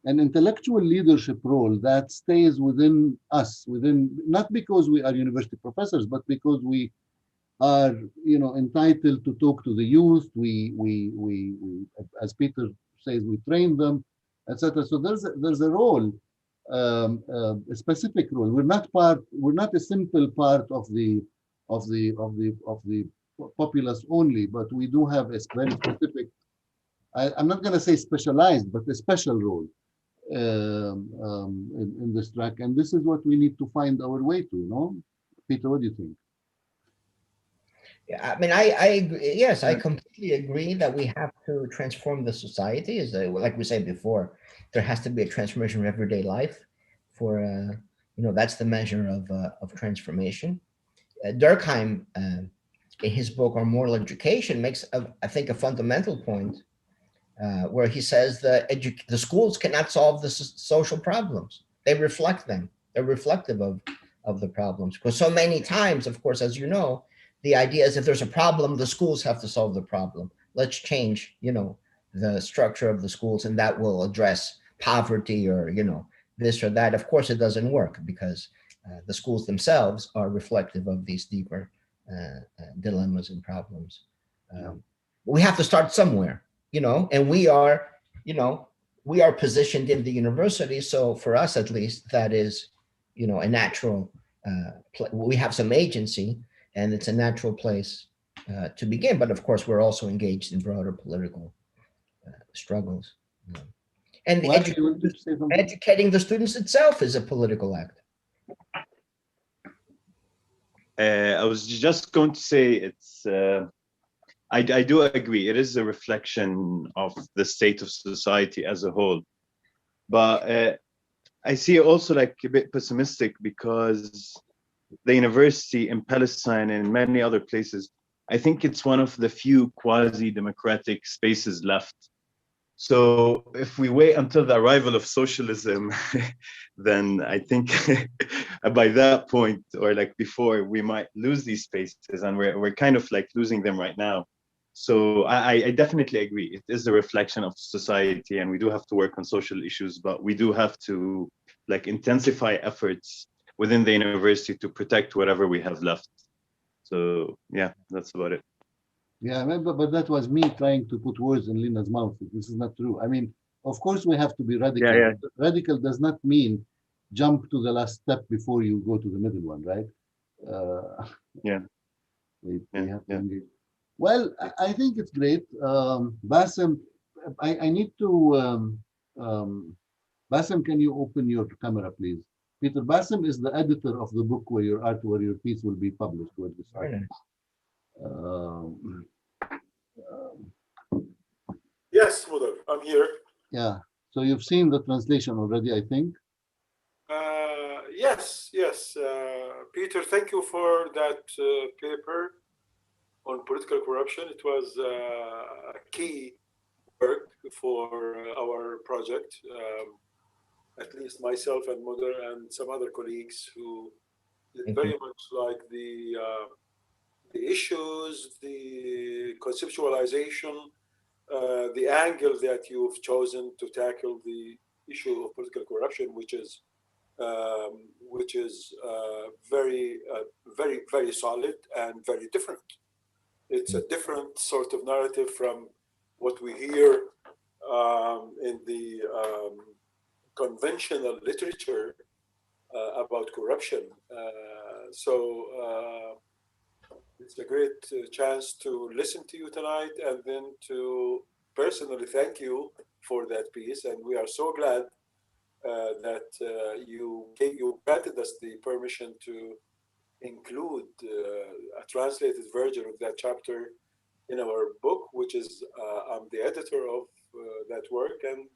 an intellectual leadership role that stays within us, not because we are university professors, but because we are, entitled to talk to the youth. We as Peter says, we train them, etc. So there's a role, a specific role. We're not a simple part of the populace only, but we do have a very specific. I'm not going to say specialized, but a special role in this track, and this is what we need to find our way to. No, Peter, what do you think? Yeah, I mean, I agree. Yes, I completely agree that we have to transform the society. Like we said before, there has to be a transformation of everyday life. For that's the measure of transformation. Durkheim, in his book on moral education, makes I think a fundamental point where he says the schools cannot solve the social problems. They reflect them. They're reflective of the problems. Because so many times, of course, as you know, the idea is if there's a problem, the schools have to solve the problem. Let's change, the structure of the schools, and that will address poverty or, this or that. Of course, it doesn't work because the schools themselves are reflective of these deeper dilemmas and problems. We have to start somewhere, and we are positioned in the university. So for us, at least, that is, a natural, we have some agency, and it's a natural place to begin. But of course, we're also engaged in broader political struggles. And educating the students itself is a political act. I was just going to say it's, I do agree. It is a reflection of the state of society as a whole. But I see it also like a bit pessimistic because the university in Palestine and in many other places, I think it's one of the few quasi-democratic spaces left. So if we wait until the arrival of socialism, then I think by that point, or like before, we might lose these spaces, and we're kind of like losing them right now. So I definitely agree. It is a reflection of society, and we do have to work on social issues, but we do have to like intensify efforts within the university to protect whatever we have left. So yeah, that's about it. Yeah, but that was me trying to put words in Lina's mouth. This is not true. I mean, of course we have to be radical. Yeah. Radical does not mean jump to the last step before you go to the middle one, right? We have to engage. Well, I think it's great. Bassem, I need to, Bassem, can you open your camera, please? Peter, Bassem is the editor of the book where your piece will be published. Yes, Mudar, I'm here. Yeah, so you've seen the translation already, I think. Yes. Peter, thank you for that paper on political corruption. It was a key work for our project, at least myself and Mudar and some other colleagues who did very much like the issues, the conceptualization, the angle that you've chosen to tackle the issue of political corruption, which is very, very solid and very different. It's a different sort of narrative from what we hear in the conventional literature about corruption. So it's a great chance to listen to you tonight, and then to personally thank you for that piece. And we are so glad that you granted us the permission to include a translated version of that chapter in our book, which is I'm the editor of that work, and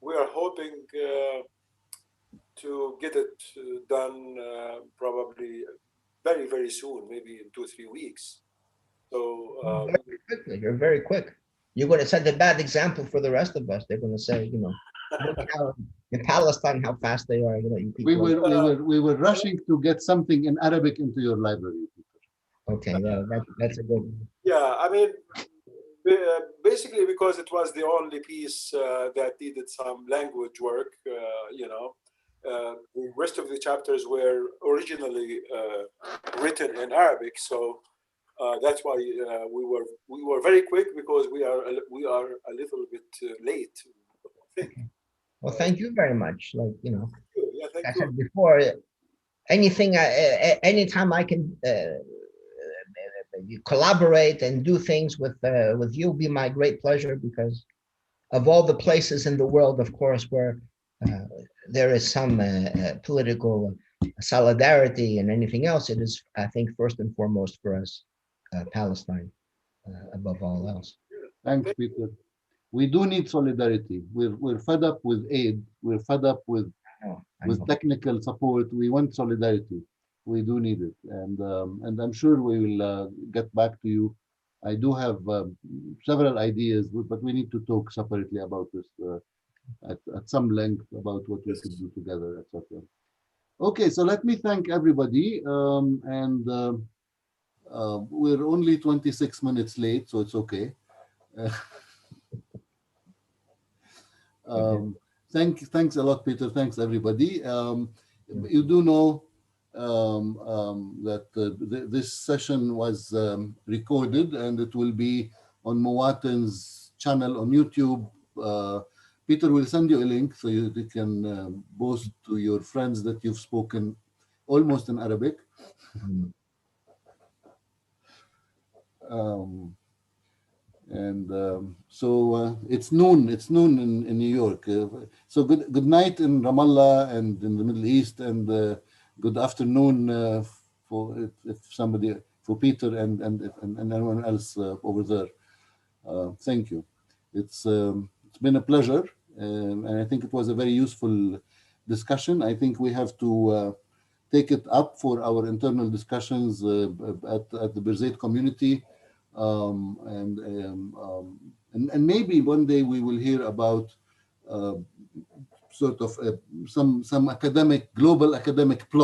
we are hoping to get it done probably very, very soon, maybe in 2-3 weeks. So very quickly, you're very quick. You're going to set a bad example for the rest of us. They're going to say, look how in Palestine how fast they are. You people. We were rushing to get something in Arabic into your library. Okay, yeah, that's a good one. Yeah, I mean, Basically because it was the only piece that needed some language work, you know. The rest of the chapters were originally written in Arabic, so that's why we were very quick because we are a little bit late. I think. Well, thank you very much. Like, you know, Yeah, thank I you. said before, anytime I can collaborate and do things with you will be my great pleasure, because of all the places in the world, of course, where there is some political solidarity and anything else, it is, I think, first and foremost for us, Palestine, above all else. Thanks, Peter. We do need solidarity. We're fed up with aid. We're fed up with technical support. We want solidarity. We do need it, and I'm sure we will get back to you. I do have several ideas, but we need to talk separately about this at some length about what we could do together, etc. Okay, so let me thank everybody, we're only 26 minutes late, so it's okay. Thanks a lot, Peter. Thanks, everybody. You do know that this session was recorded, and it will be on Muwatin's channel on YouTube. Peter will send you a link so you can boast to your friends that you've spoken almost in Arabic. So it's noon in New York. So good night in Ramallah and in the Middle East, and good afternoon for Peter and everyone else over there. Thank you. It's been a pleasure, and I think it was a very useful discussion. I think we have to take it up for our internal discussions at the Birzeit community. And maybe one day we will hear about sort of some global academic plot